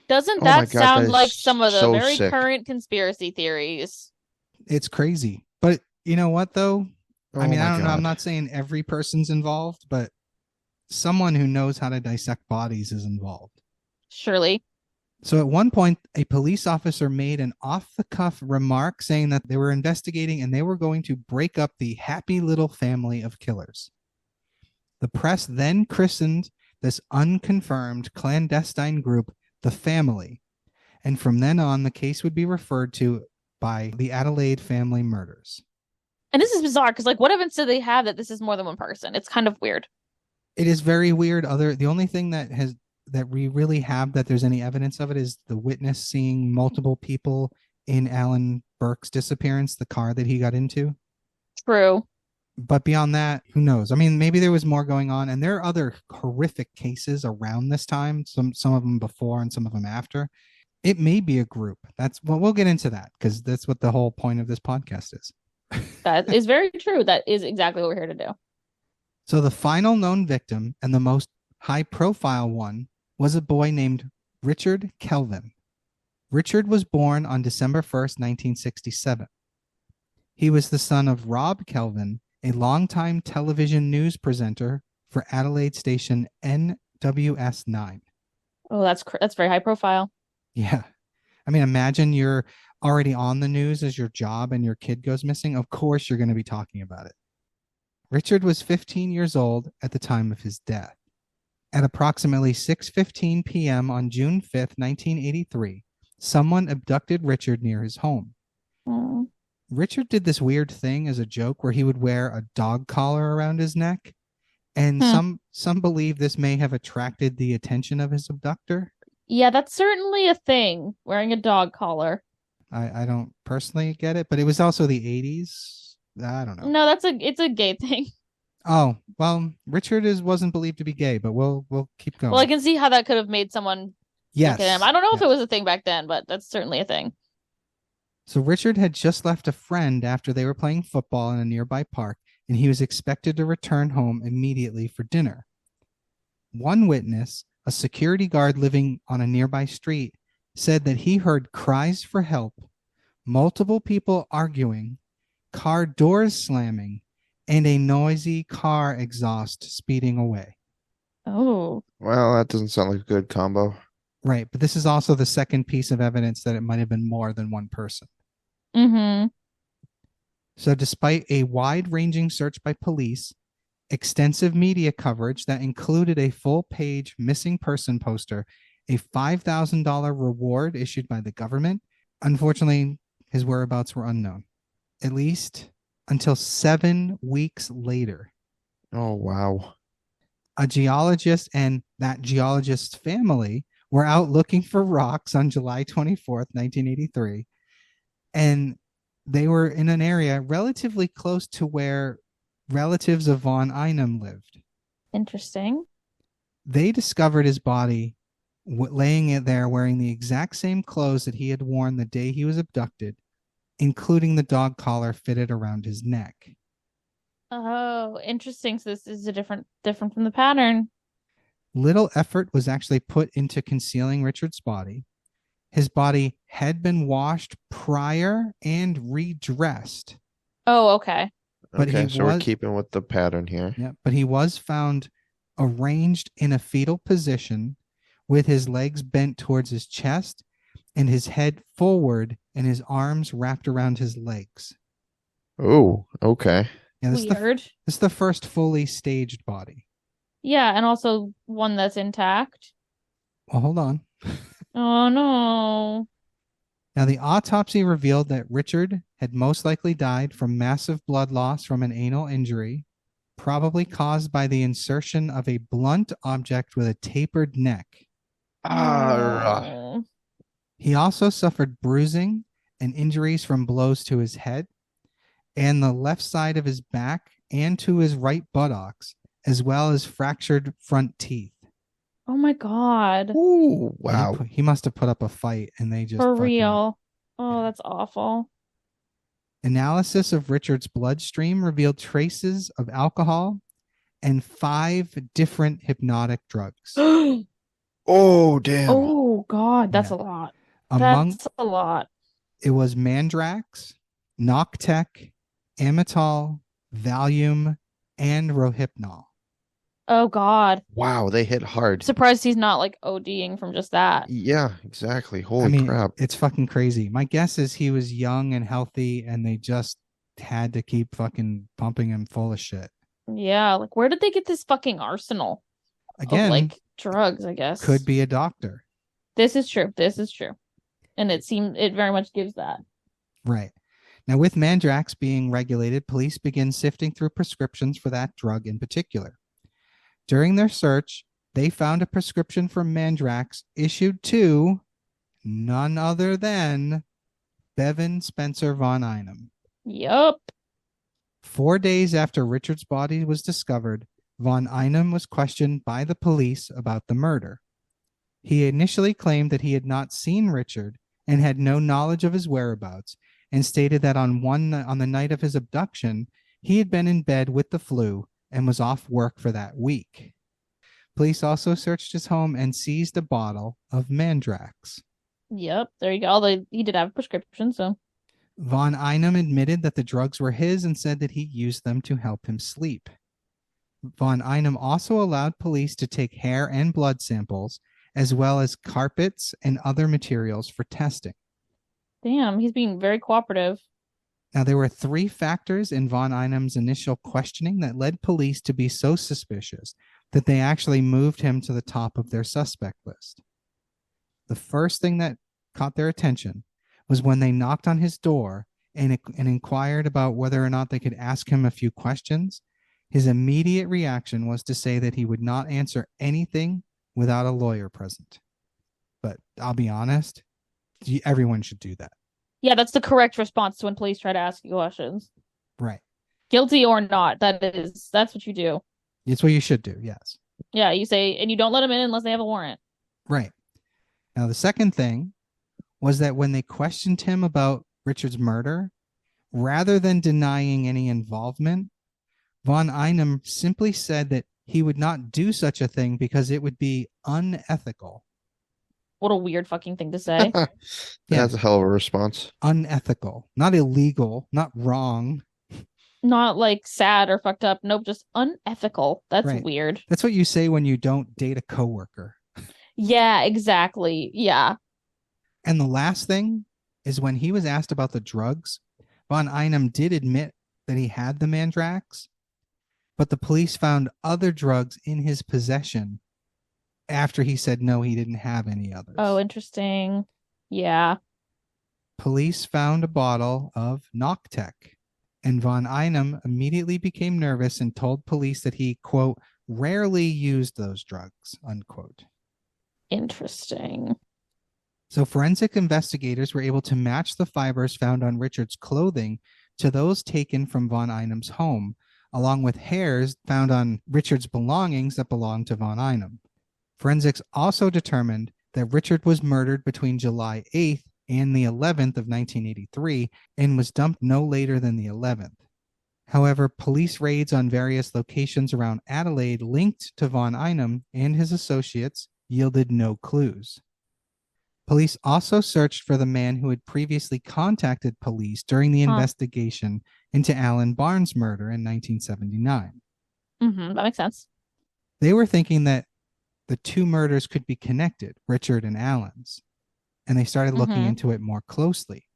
Speaker 3: Doesn't
Speaker 2: Oh my
Speaker 3: that
Speaker 2: God, that
Speaker 3: sound
Speaker 2: is
Speaker 3: like some of the
Speaker 2: so
Speaker 3: very
Speaker 2: sick.
Speaker 3: current conspiracy theories?
Speaker 1: It's crazy. But you know what, though? I
Speaker 2: Oh
Speaker 1: mean, I
Speaker 2: my
Speaker 1: don't know. I'm
Speaker 2: God.
Speaker 1: not saying every person's involved, but someone who knows how to dissect bodies is involved.
Speaker 3: Surely.
Speaker 1: So at one point, a police officer made an off-the-cuff remark saying that they were investigating and they were going to break up the happy little family of killers. The press then christened this unconfirmed clandestine group the Family, and from then on, the case would be referred to by the Adelaide family murders.
Speaker 3: And this is bizarre because, like, what evidence do they have that this is more than one person? It's kind of weird.
Speaker 1: It is very weird. The only thing that we really have that there's any evidence of it is the witness seeing multiple people in Alan Burke's disappearance, the car that he got into.
Speaker 3: True.
Speaker 1: But beyond that, who knows? I mean, maybe there was more going on, and there are other horrific cases around this time. Some of them before and some of them after. It may be a group. We'll get into that because that's what the whole point of this podcast is.
Speaker 3: That is very true. That is exactly what we're here to do.
Speaker 1: So the final known victim and the most high-profile one was a boy named Richard Kelvin. Richard was born on December 1st, 1967. He was the son of Rob Kelvin, a longtime television news presenter for Adelaide station NWS9.
Speaker 3: Oh, that's very high profile.
Speaker 1: Yeah. I mean, imagine you're already on the news as your job and your kid goes missing. Of course, you're going to be talking about it. Richard was 15 years old at the time of his death. At approximately 6:15 p.m. on June 5th, 1983, someone abducted Richard near his home.
Speaker 3: Mm.
Speaker 1: Richard did this weird thing as a joke where he would wear a dog collar around his neck, and some believe this may have attracted the attention of his abductor.
Speaker 3: Yeah, that's certainly a thing, wearing a dog collar.
Speaker 1: I don't personally get it, but it was also the 80s. I don't know.
Speaker 3: No, it's a gay thing.
Speaker 1: Oh, well, Richard wasn't believed to be gay, but we'll keep going.
Speaker 3: Well, I can see how that could have made someone
Speaker 1: yes.
Speaker 3: look at him. I don't know if
Speaker 1: yes.
Speaker 3: it was a thing back then, but that's certainly a thing.
Speaker 1: So Richard had just left a friend after they were playing football in a nearby park, and he was expected to return home immediately for dinner. One witness, a security guard living on a nearby street, said that he heard cries for help, multiple people arguing, car doors slamming, and a noisy car exhaust speeding away.
Speaker 3: Oh.
Speaker 2: Well, that doesn't sound like a good combo.
Speaker 1: Right. But this is also the second piece of evidence that it might have been more than one person.
Speaker 3: Mm-hmm.
Speaker 1: So, despite a wide ranging search by police, extensive media coverage that included a full page missing person poster, a $5,000 reward issued by the government, unfortunately, his whereabouts were unknown, at least until 7 weeks later.
Speaker 2: Oh, wow.
Speaker 1: A geologist and that geologist's family were out looking for rocks on July 24th, 1983. And they were in an area relatively close to where relatives of von Einem lived.
Speaker 3: Interesting.
Speaker 1: They discovered his body laying it there wearing the exact same clothes that he had worn the day he was abducted, including the dog collar fitted around his neck.
Speaker 3: Oh, interesting. So this is a different from the pattern.
Speaker 1: Little effort was actually put into concealing Richard's body. His body had been washed prior and redressed,
Speaker 3: Oh, okay.
Speaker 1: but
Speaker 2: Okay, so we're keeping with the pattern here.
Speaker 1: but he was found arranged in a fetal position with his legs bent towards his chest and his head forward and his arms wrapped around his legs.
Speaker 2: Oh, okay.
Speaker 1: Yeah,
Speaker 3: Weird.
Speaker 1: This is the first fully staged body.
Speaker 3: Yeah, and also one that's intact.
Speaker 1: Well, hold on.
Speaker 3: Oh no.
Speaker 1: Now, the autopsy revealed that Richard had most likely died from massive blood loss from an anal injury, probably caused by the insertion of a blunt object with a tapered neck.
Speaker 2: Ah,
Speaker 1: He also suffered bruising and injuries from blows to his head and the left side of his back and to his right buttocks, as well as fractured front teeth.
Speaker 3: Oh my God.
Speaker 2: ooh, wow.
Speaker 1: He must have put up a fight and they just
Speaker 3: For
Speaker 1: fucking...
Speaker 3: real. Oh,
Speaker 1: Yeah.
Speaker 3: that's awful.
Speaker 1: Analysis of Richard's bloodstream revealed traces of alcohol and 5 different hypnotic drugs.
Speaker 2: Oh, damn.
Speaker 3: Oh God, that's
Speaker 1: Yeah.
Speaker 3: a lot.
Speaker 1: Among
Speaker 3: That's a lot.
Speaker 1: it was Mandrax, Noctec, Amitol, Valium, and Rohypnol.
Speaker 3: Oh God.
Speaker 2: Wow, they hit hard.
Speaker 3: Surprised he's not like ODing from just that.
Speaker 2: Yeah, exactly. Holy
Speaker 1: I mean,
Speaker 2: crap.
Speaker 1: it's fucking crazy. My guess is he was young and healthy and they just had to keep fucking pumping him full of shit.
Speaker 3: Yeah, like where did they get this fucking arsenal
Speaker 1: Again,
Speaker 3: of like drugs, I guess?
Speaker 1: could be a doctor.
Speaker 3: This is true. This is true. And it very much gives that.
Speaker 1: Right. Now, with Mandrax being regulated, police begin sifting through prescriptions for that drug in particular. During their search, they found a prescription for Mandrax issued to none other than Bevan Spencer von Einem.
Speaker 3: Yup.
Speaker 1: 4 days after Richard's body was discovered, von Einem was questioned by the police about the murder. He initially claimed that he had not seen Richard and had no knowledge of his whereabouts, and stated that on the night of his abduction, he had been in bed with the flu and was off work for that week. Police also searched his home and seized a bottle of Mandrax.
Speaker 3: Yep. There you go. Although he did have a prescription, so.
Speaker 1: Von Einem admitted that the drugs were his and said that he used them to help him sleep. Von Einem also allowed police to take hair and blood samples, as well as carpets and other materials for testing.
Speaker 3: Damn, he's being very cooperative.
Speaker 1: Now, there were 3 factors in von Einem's initial questioning that led police to be so suspicious that they actually moved him to the top of their suspect list. The first thing that caught their attention was when they knocked on his door and inquired about whether or not they could ask him a few questions. His immediate reaction was to say that he would not answer anything without a lawyer present. But I'll be honest, everyone should do that.
Speaker 3: Yeah, that's the correct response to when police try to ask you questions.
Speaker 1: Right.
Speaker 3: Guilty or not, that's what you do.
Speaker 1: It's what you should do, yes.
Speaker 3: Yeah, you say, and you don't let them in unless they have a warrant.
Speaker 1: Right. Now, the second thing was that when they questioned him about Richard's murder, rather than denying any involvement, von Einem simply said that he would not do such a thing because it would be unethical.
Speaker 3: What a weird fucking thing to say.
Speaker 2: That's a hell of a response.
Speaker 1: Unethical, not illegal, not wrong.
Speaker 3: Not like sad or fucked up. Nope, just unethical. That's
Speaker 1: Right.
Speaker 3: weird.
Speaker 1: That's what you say when you don't date a coworker.
Speaker 3: Yeah, exactly. Yeah.
Speaker 1: And the last thing is when he was asked about the drugs, von Einem did admit that he had the mandrax, but the police found other drugs in his possession after he said no, he didn't have any others.
Speaker 3: Oh, interesting. Yeah.
Speaker 1: Police found a bottle of Noctec, and von Einem immediately became nervous and told police that he, quote, rarely used those drugs, unquote.
Speaker 3: Interesting.
Speaker 1: So forensic investigators were able to match the fibers found on Richard's clothing to those taken from von Einem's home, along with hairs found on Richard's belongings that belonged to von Einem. Forensics also determined that Richard was murdered between July 8th and the 11th of 1983 and was dumped no later than the 11th. However, police raids on various locations around Adelaide linked to von Einem and his associates yielded no clues. Police also searched for the man who had previously contacted police during the investigation into Alan Barnes' murder in 1979.
Speaker 3: That makes sense.
Speaker 1: They were thinking that the two murders could be connected, Richard and Alan's, and they started looking into it more closely.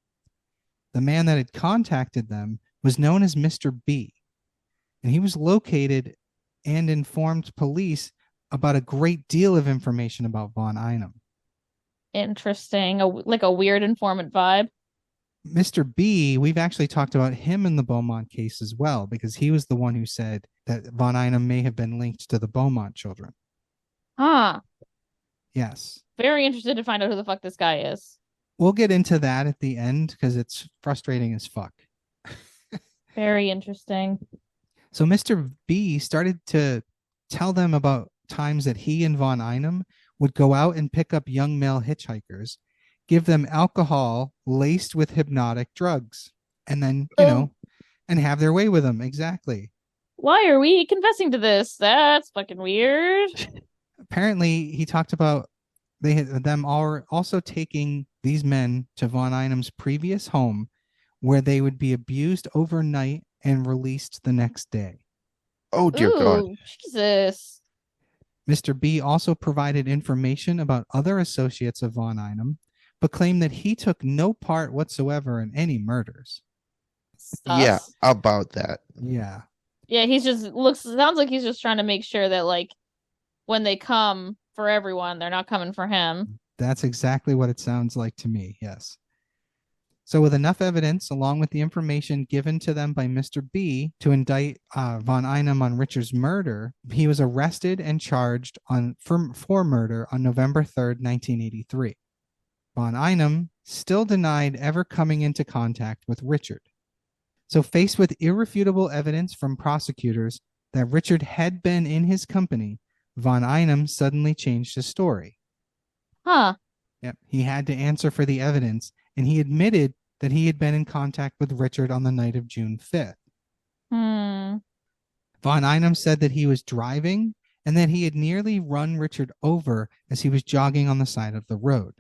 Speaker 1: The man that had contacted them was known as Mr. B, and he was located and informed police about a great deal of information about von Einem.
Speaker 3: Interesting. Like a weird informant vibe.
Speaker 1: Mr. B, we've actually talked about him in the Beaumont case as well, because he was the one who said that von Einem may have been linked to the Beaumont children.
Speaker 3: Huh.
Speaker 1: Yes.
Speaker 3: Very interested to find out who the fuck this guy is.
Speaker 1: We'll get into that at the end because it's frustrating as fuck.
Speaker 3: Very interesting.
Speaker 1: So Mr. B started to tell them about times that he and von Einem would go out and pick up young male hitchhikers, give them alcohol laced with hypnotic drugs, and then, and have their way with them. Exactly.
Speaker 3: Why are we confessing to this? That's fucking weird.
Speaker 1: Apparently, he talked about them also taking these men to von Einem's previous home where they would be abused overnight and released the next day.
Speaker 2: Oh, dear God.
Speaker 3: Jesus.
Speaker 1: Mr. B also provided information about other associates of von Einem, but claimed that he took no part whatsoever in any murders.
Speaker 2: Yeah, about that.
Speaker 1: Yeah.
Speaker 3: Yeah, sounds like he's just trying to make sure that, like, when they come for everyone, they're not coming for him.
Speaker 1: That's exactly what it sounds like to me, yes. So with enough evidence, along with the information given to them by Mr. B to indict von Einem on Richard's murder, he was arrested and charged for murder on November 3rd, 1983. Von Einem still denied ever coming into contact with Richard. So faced with irrefutable evidence from prosecutors that Richard had been in his company, von Einem suddenly changed his story.
Speaker 3: Huh.
Speaker 1: Yep. He had to answer for the evidence, and he admitted that he had been in contact with Richard on the night of June 5th. Von Einem said that he was driving and that he had nearly run Richard over as he was jogging on the side of the road.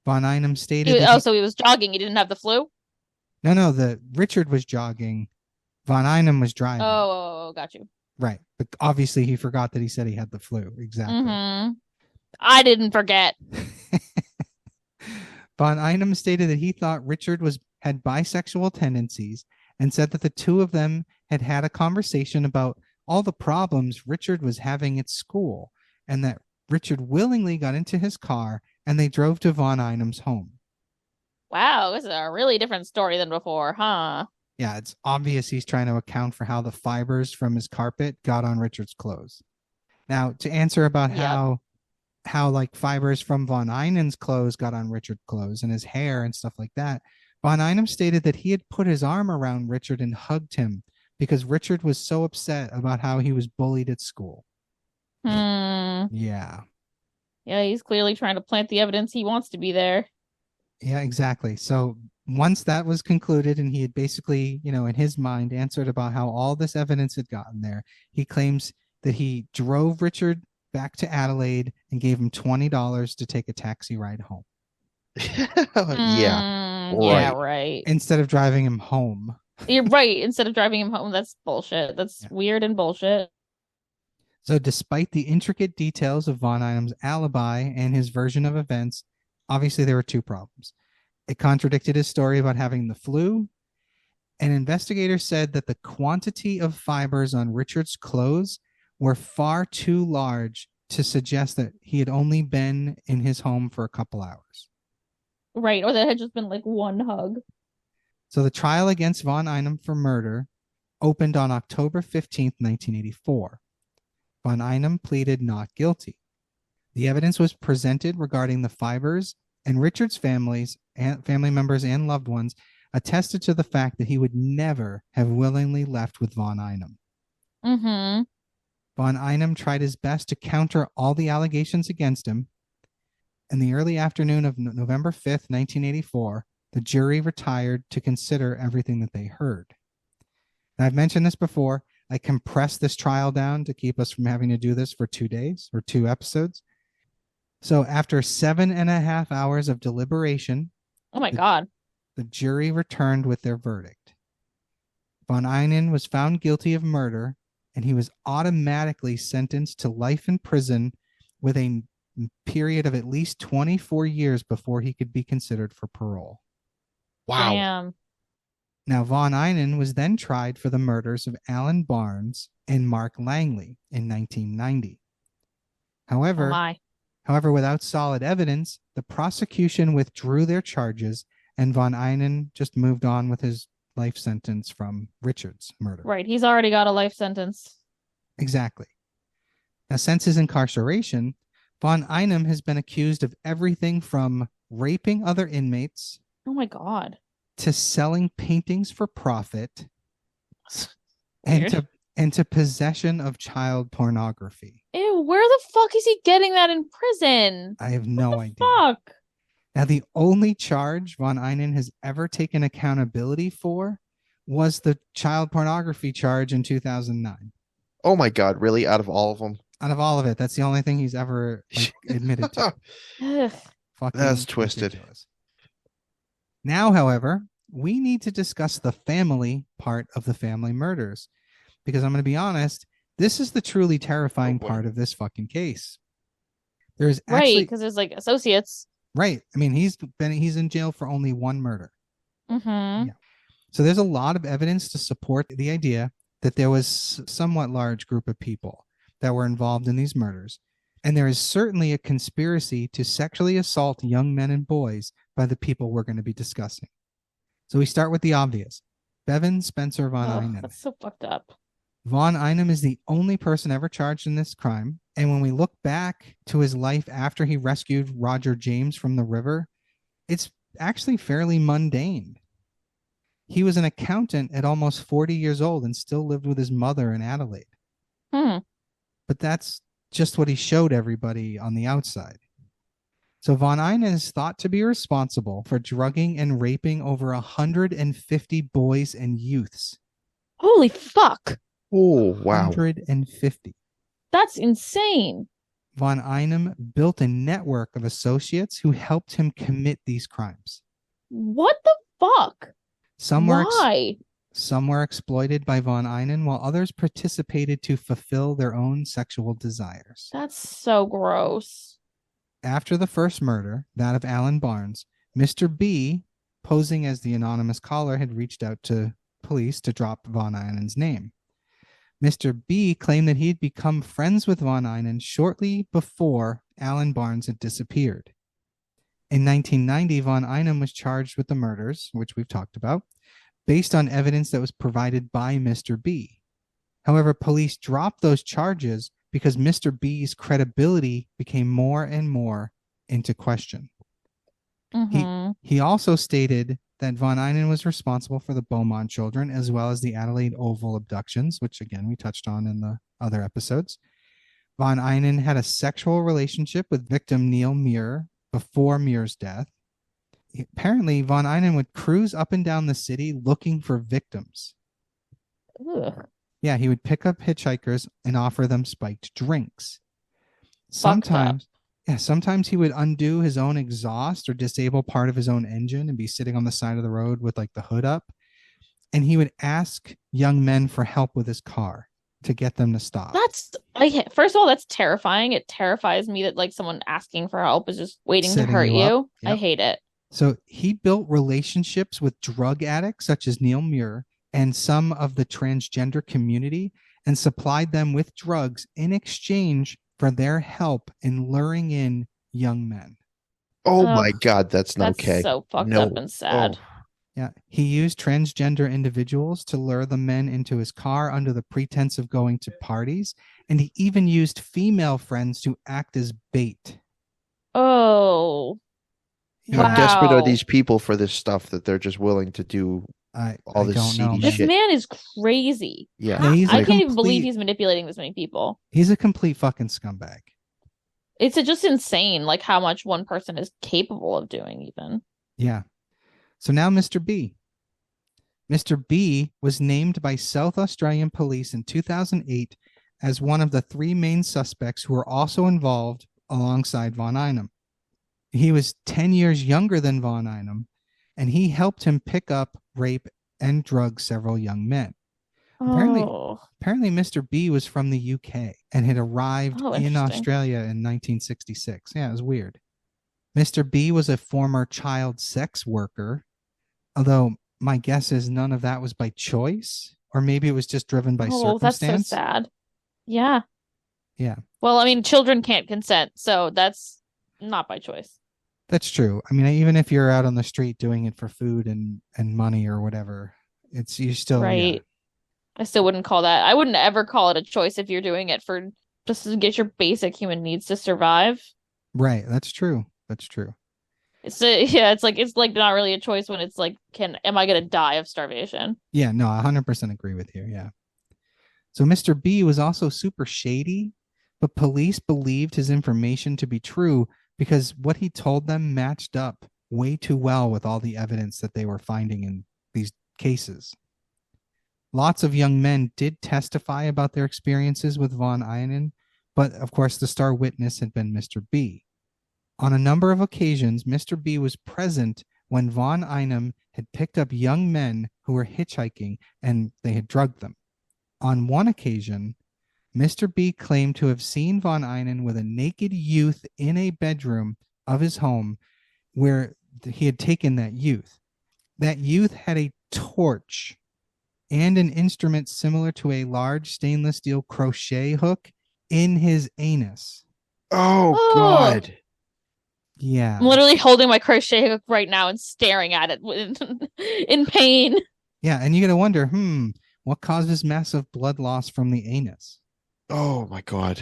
Speaker 1: Von Einem stated
Speaker 3: so he was jogging. He didn't have the flu?
Speaker 1: No, Richard was jogging. Von Einem was driving.
Speaker 3: Oh, got you.
Speaker 1: Right. But obviously he forgot that he said he had the flu. Exactly.
Speaker 3: I didn't forget.
Speaker 1: Von Einem stated that he thought Richard had bisexual tendencies and said that the two of them had had a conversation about all the problems Richard was having at school, and that Richard willingly got into his car and they drove to von Einem's home.
Speaker 3: Wow, this is a really different story than before, huh?
Speaker 1: Yeah, it's obvious he's trying to account for how the fibers from his carpet got on Richard's clothes. Now, to answer about how like fibers from von Einem's clothes got on Richard's clothes and his hair and stuff like that, von Einem stated that he had put his arm around Richard and hugged him because Richard was so upset about how he was bullied at school. Yeah.
Speaker 3: Yeah, he's clearly trying to plant the evidence he wants to be there.
Speaker 1: Yeah, exactly. So once that was concluded and he had basically, in his mind answered about how all this evidence had gotten there, he claims that he drove Richard back to Adelaide and gave him $20 to take a taxi ride home.
Speaker 2: Yeah.
Speaker 3: Yeah, right.
Speaker 1: Instead of driving him home.
Speaker 3: You're right. Instead of driving him home, that's bullshit. That's
Speaker 1: Yeah.
Speaker 3: weird and bullshit.
Speaker 1: So, despite the intricate details of von Einen's alibi and his version of events, obviously there were two problems. It contradicted his story about having the flu, and investigators said that the quantity of fibers on Richard's clothes were far too large to suggest that he had only been in his home for a couple hours.
Speaker 3: Right. Or that had just been like one hug.
Speaker 1: So the trial against von Einem for murder opened on October 15th, 1984. Von Einem pleaded not guilty. The evidence was presented regarding the fibers, and Richard's family members and loved ones attested to the fact that he would never have willingly left with von Einem.
Speaker 3: Mm-hmm.
Speaker 1: Von Einem tried his best to counter all the allegations against him. In the early afternoon of November 5th, 1984, the jury retired to consider everything that they heard. And I've mentioned this before. I compressed this trial down to keep us from having to do this for 2 days or 2 episodes. So after 7.5 hours of deliberation,
Speaker 3: Oh my God.
Speaker 1: the jury returned with their verdict. Von Einem was found guilty of murder, and he was automatically sentenced to life in prison with a period of at least 24 years before he could be considered for parole.
Speaker 2: Wow.
Speaker 3: Damn.
Speaker 1: Now, von Einem was then tried for the murders of Alan Barnes and Mark Langley in 1990.
Speaker 3: Oh my.
Speaker 1: However, without solid evidence, the prosecution withdrew their charges, and von Einem just moved on with his life sentence from Richard's murder.
Speaker 3: Right. He's already got a life sentence.
Speaker 1: Exactly. Now, since his incarceration, von Einem has been accused of everything from raping other inmates
Speaker 3: Oh my God.
Speaker 1: to selling paintings for profit
Speaker 3: Weird.
Speaker 1: and to possession of child pornography.
Speaker 3: Ew, where the fuck is he getting that in prison?
Speaker 1: I have no idea.
Speaker 3: Fuck.
Speaker 1: Now, the only charge von Einem has ever taken accountability for was the child pornography charge in 2009.
Speaker 2: Oh my God, really? Out of all of them?
Speaker 1: Out of all of it, that's the only thing he's ever admitted to.
Speaker 3: Ugh.
Speaker 1: Fucking
Speaker 2: That's twisted.
Speaker 1: ridiculous. Now, however, we need to discuss the family part of the family murders, because I'm going to be honest, this is the truly terrifying part of this fucking case. There's actually,
Speaker 3: Right, because there's like associates.
Speaker 1: right. I mean, he's in jail for only one murder.
Speaker 3: Mm-hmm.
Speaker 1: Yeah. So there's a lot of evidence to support the idea that there was a somewhat large group of people that were involved in these murders. And there is certainly a conspiracy to sexually assault young men and boys by the people we're going to be discussing. So we start with the obvious. Bevan Spencer von Einem.
Speaker 3: That's so fucked up.
Speaker 1: Von Einem is the only person ever charged in this crime. And when we look back to his life after he rescued Roger James from the river, it's actually fairly mundane. He was an accountant at almost 40 years old and still lived with his mother in Adelaide. But that's just what he showed everybody on the outside. So von Einem is thought to be responsible for drugging and raping over 150 boys and youths.
Speaker 3: Holy fuck.
Speaker 2: Oh, wow.
Speaker 1: 150.
Speaker 3: That's insane.
Speaker 1: Von Einem built a network of associates who helped him commit these crimes.
Speaker 3: What the fuck? Why?
Speaker 1: Some were exploited by von Einem, while others participated to fulfill their own sexual desires.
Speaker 3: That's so gross.
Speaker 1: After the first murder, that of Alan Barnes, Mr. B, posing as the anonymous caller, had reached out to police to drop von Einem's name. Mr. B claimed that he had become friends with von Einem shortly before Alan Barnes had disappeared. In 1990, von Einem was charged with the murders, which we've talked about, based on evidence that was provided by Mr. B. However, police dropped those charges because Mr. B's credibility became more and more into question. He also stated that von Einem was responsible for the Beaumont children as well as the Adelaide Oval abductions, which again we touched on in the other episodes. Von Einem had a sexual relationship with victim Neil Muir before Muir's death. Apparently, von Einem would cruise up and down the city looking for victims.
Speaker 3: Ugh.
Speaker 1: Yeah, he would pick up hitchhikers and offer them spiked drinks.
Speaker 3: Sometimes
Speaker 1: he would undo his own exhaust or disable part of his own engine and be sitting on the side of the road with like the hood up. and he would ask young men for help with his car to get them to stop.
Speaker 3: First of all, that's terrifying. It terrifies me that like someone asking for help is just waiting to
Speaker 1: Setting
Speaker 3: hurt
Speaker 1: you up.
Speaker 3: you.
Speaker 1: Yep.
Speaker 3: I hate it.
Speaker 1: So he built relationships with drug addicts such as Neil Muir and some of the transgender community and supplied them with drugs in exchange for their help in luring in young men.
Speaker 2: Oh
Speaker 3: Ugh,
Speaker 2: my God, that's not
Speaker 3: That's
Speaker 2: okay.
Speaker 3: so fucked
Speaker 2: No.
Speaker 3: up and sad.
Speaker 2: Oh.
Speaker 1: Yeah, he used transgender individuals to lure the men into his car under the pretense of going to parties, and he even used female friends to act as bait.
Speaker 3: Oh,
Speaker 2: How
Speaker 1: Yeah,
Speaker 2: desperate are
Speaker 3: wow.
Speaker 2: these people for this stuff that they're just willing to do all
Speaker 1: I
Speaker 2: this
Speaker 1: don't know,
Speaker 2: seedy
Speaker 3: This
Speaker 2: shit?
Speaker 3: man is crazy.
Speaker 2: Yeah.
Speaker 1: Yeah, he's
Speaker 3: I
Speaker 1: a
Speaker 3: can't even believe
Speaker 1: complete
Speaker 3: he's manipulating this many people.
Speaker 1: he's a complete fucking scumbag.
Speaker 3: It's just insane, like how much one person is capable of doing, even.
Speaker 1: Yeah. So now Mr. B. Mr. B was named by South Australian police in 2008 as one of the three main suspects who were also involved alongside Von Einem. He was 10 years younger than Von Einem, and he helped him pick up, rape, and drug several young men.
Speaker 3: Oh,
Speaker 1: Apparently, Mr. B was from the UK and had arrived in
Speaker 3: interesting.
Speaker 1: Australia in 1966. Yeah, it was weird. Mr. B was a former child sex worker, although my guess is none of that was by choice, or maybe it was just driven by
Speaker 3: Oh, that's so
Speaker 1: circumstance.
Speaker 3: sad. Yeah.
Speaker 1: Yeah,
Speaker 3: Well, I mean, children can't consent, so that's not by choice.
Speaker 1: that's true. I mean, even if you're out on the street doing it for food and money or whatever, it's you still
Speaker 3: Right.
Speaker 1: Yeah.
Speaker 3: I still wouldn't call that. I wouldn't ever call it a choice if you're doing it for just to get your basic human needs to survive.
Speaker 1: Right. That's true. That's true.
Speaker 3: It's like not really a choice when it's like, am I gonna die of starvation?
Speaker 1: Yeah, no, I 100% agree with you. Yeah. So Mr. B was also super shady, but police believed his information to be true because what he told them matched up way too well with all the evidence that they were finding in these cases. Lots of young men did testify about their experiences with Von Einen, but of course the star witness had been Mr. B. On a number of occasions, Mr. B was present when Von Einem had picked up young men who were hitchhiking and they had drugged them. On one occasion, Mr. B claimed to have seen Von Einen with a naked youth in a bedroom of his home where he had taken that youth. That youth had a torch and an instrument similar to a large stainless steel crochet hook in his anus.
Speaker 2: Oh God.
Speaker 1: Yeah.
Speaker 3: I'm literally holding my crochet hook right now and staring at it in pain.
Speaker 1: Yeah, and you gotta wonder, what causes massive blood loss from the anus?
Speaker 2: Oh my God.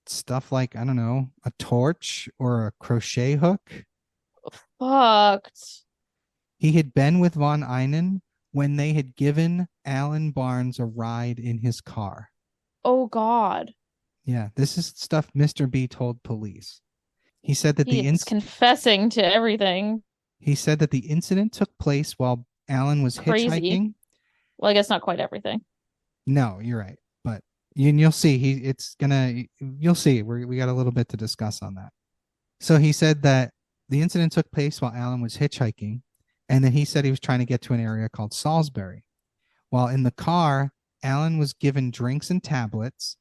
Speaker 1: Stuff like, I don't know, a torch or a crochet hook.
Speaker 3: Fucked.
Speaker 1: He had been with Von Einen when they had given Alan Barnes a ride in his car.
Speaker 3: Oh God.
Speaker 1: Yeah, this is stuff Mr. B told police. He said that
Speaker 3: He's confessing to everything.
Speaker 1: He said that the incident took place while Alan was
Speaker 3: Crazy.
Speaker 1: hitchhiking.
Speaker 3: Well, I guess not quite everything.
Speaker 1: No, you're right, but you'll see. You'll see. We got a little bit to discuss on that. So he said that the incident took place while Alan was hitchhiking, and then he said he was trying to get to an area called Salisbury. While in the car, Alan was given drinks and tablets,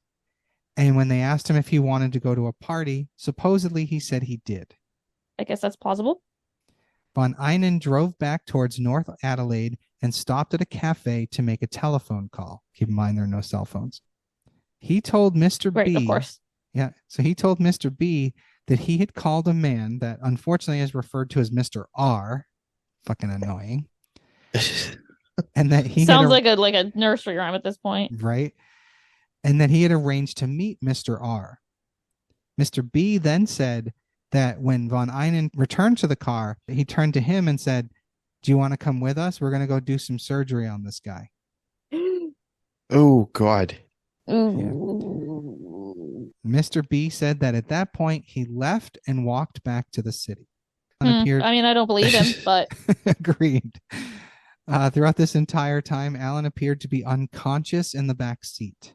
Speaker 1: and when they asked him if he wanted to go to a party, supposedly he said he did.
Speaker 3: I guess that's plausible.
Speaker 1: Von Einen drove back towards North Adelaide and stopped at a cafe to make a telephone call. Keep in mind there are no cell phones. He told Mr.
Speaker 3: Right,
Speaker 1: B,
Speaker 3: of course.
Speaker 1: Yeah, so he told Mr. B that he had called a man that unfortunately is referred to as Mr. R. Fucking annoying. And that he
Speaker 3: sounds like a nursery rhyme at this point.
Speaker 1: Right. And that he had arranged to meet Mr. R. Mr. B then said that when Von Einen returned to the car, he turned to him and said, "Do you want to come with us? We're going to go do some surgery on this guy."
Speaker 2: Oh God.
Speaker 3: Ooh.
Speaker 1: Yeah. Mr. B said that at that point he left and walked back to the city.
Speaker 3: I mean, I don't believe him, but
Speaker 1: agreed. Throughout this entire time, Alan appeared to be unconscious in the back seat.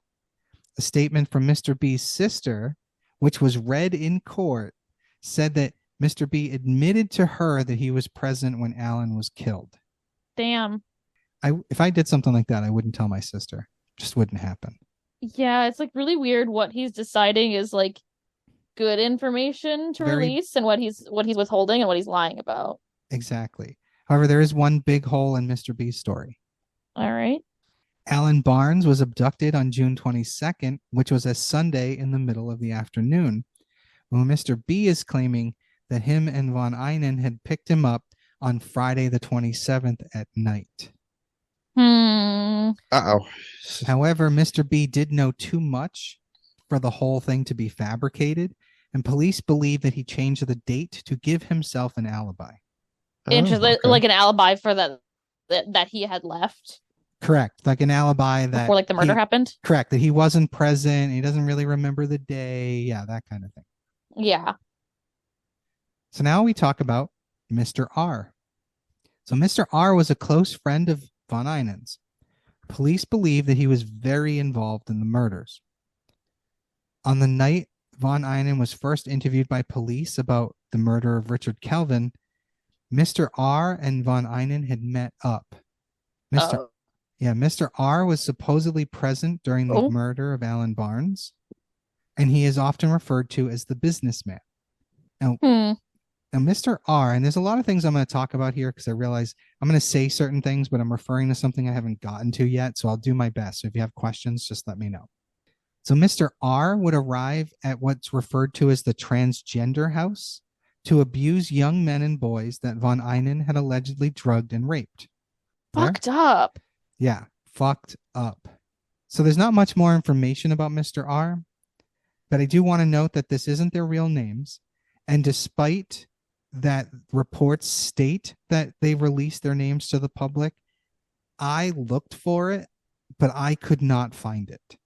Speaker 1: A statement from Mr. B's sister, which was read in court, said that Mr. B admitted to her that he was present when Alan was killed.
Speaker 3: Damn.
Speaker 1: If I did something like that, I wouldn't tell my sister. Just wouldn't happen.
Speaker 3: Yeah, it's like really weird what he's deciding is like good information to
Speaker 1: Very
Speaker 3: release and what he's withholding and what he's lying about.
Speaker 1: exactly. However, there is one big hole in Mr. B's story.
Speaker 3: All right.
Speaker 1: Alan Barnes was abducted on June 22nd, which was a Sunday in the middle of the afternoon. Well, Mr. B is claiming that him and von Einen had picked him up on Friday the 27th at night.
Speaker 2: Uh-oh.
Speaker 1: However, Mr. B did know too much for the whole thing to be fabricated, and police believe that he changed the date to give himself an alibi.
Speaker 3: Interesting,
Speaker 2: okay.
Speaker 3: like an alibi for that he had left
Speaker 1: Correct. Like an alibi that
Speaker 3: before like the murder happened.
Speaker 1: Correct. That he wasn't present. He doesn't really remember the day. Yeah, that kind of thing.
Speaker 3: Yeah.
Speaker 1: So now we talk about Mr. R. So Mr. R was a close friend of von Einen's. Police believe that he was very involved in the murders. On the night von Einen was first interviewed by police about the murder of Richard Kelvin, Mr. R and von Einen had met up. Mr. R was supposedly present during the murder of Alan Barnes, and he is often referred to as the businessman. Now, Mr. R, and there's a lot of things I'm going to talk about here because I realize I'm going to say certain things, but I'm referring to something I haven't gotten to yet, so I'll do my best. So if you have questions, just let me know. So Mr. R would arrive at what's referred to as the transgender house to abuse young men and boys that von Einen had allegedly drugged and raped.
Speaker 3: Fucked up.
Speaker 1: Yeah, fucked up. So there's not much more information about Mr. R, but I do want to note that this isn't their real names. And despite that reports state that they released their names to the public, I looked for it, but I could not find it.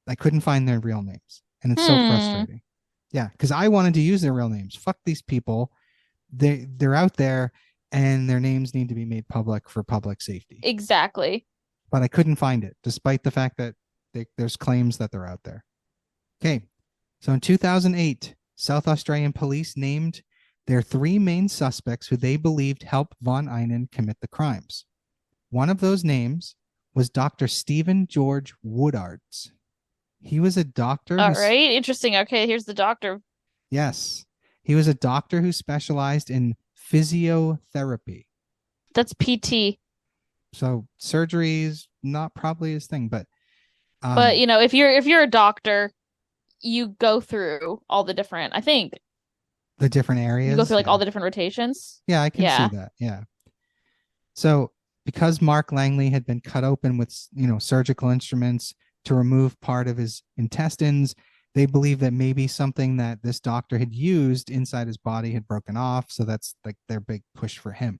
Speaker 1: I couldn't find their real names. And it's so frustrating. Yeah, because I wanted to use their real names. Fuck these people. They're out there and their names need to be made public for public safety.
Speaker 3: Exactly.
Speaker 1: But I couldn't find it, despite the fact that there's claims that they're out there. Okay, so in 2008, South Australian police named their three main suspects who they believed helped von Einen commit the crimes. One of those names was Dr. Stephen George Woodards. He was a doctor.
Speaker 3: All right, interesting. Okay, here's the doctor.
Speaker 1: Yes, he was a doctor who specialized in physiotherapy.
Speaker 3: That's PT.
Speaker 1: So surgery is not probably his thing, but
Speaker 3: you know, if you're a doctor, you go through all the different, I think,
Speaker 1: the different areas.
Speaker 3: You go through like all the different rotations.
Speaker 1: Yeah, I can see that. Yeah. So because Mark Langley had been cut open with, surgical instruments to remove part of his intestines, they believe that maybe something that this doctor had used inside his body had broken off. So that's like their big push for him.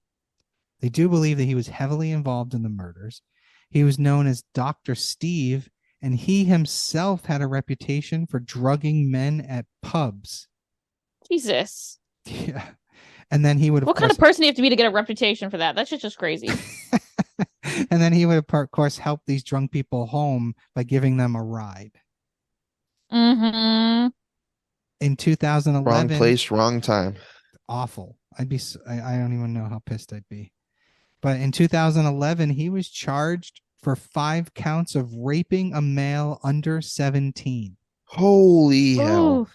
Speaker 1: They do believe that he was heavily involved in the murders. He was known as Dr. Steve, and he himself had a reputation for drugging men at pubs.
Speaker 3: Jesus.
Speaker 1: Yeah. And then he would,
Speaker 3: what kind of person do you have to be to get a reputation for that? That's just crazy.
Speaker 1: And then he would, of course, help these drunk people home by giving them a ride.
Speaker 3: Mm-hmm.
Speaker 1: In 2011.
Speaker 2: Wrong place, wrong time.
Speaker 1: Awful. I don't even know how pissed I'd be. But in 2011, he was charged for 5 counts of raping a male under 17.
Speaker 2: Holy hell.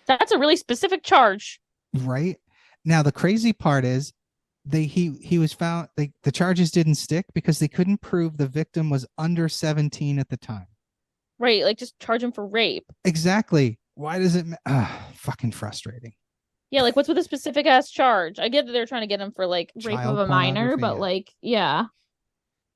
Speaker 3: That's a really specific charge.
Speaker 1: Right? Now, the crazy part is he was found, the charges didn't stick because they couldn't prove the victim was under 17 at the time.
Speaker 3: Right, like just charge him for rape.
Speaker 1: Exactly. Why does it fucking frustrating.
Speaker 3: Yeah, like what's with a specific ass charge? I get that they're trying to get him for like rape of a minor, but yeah.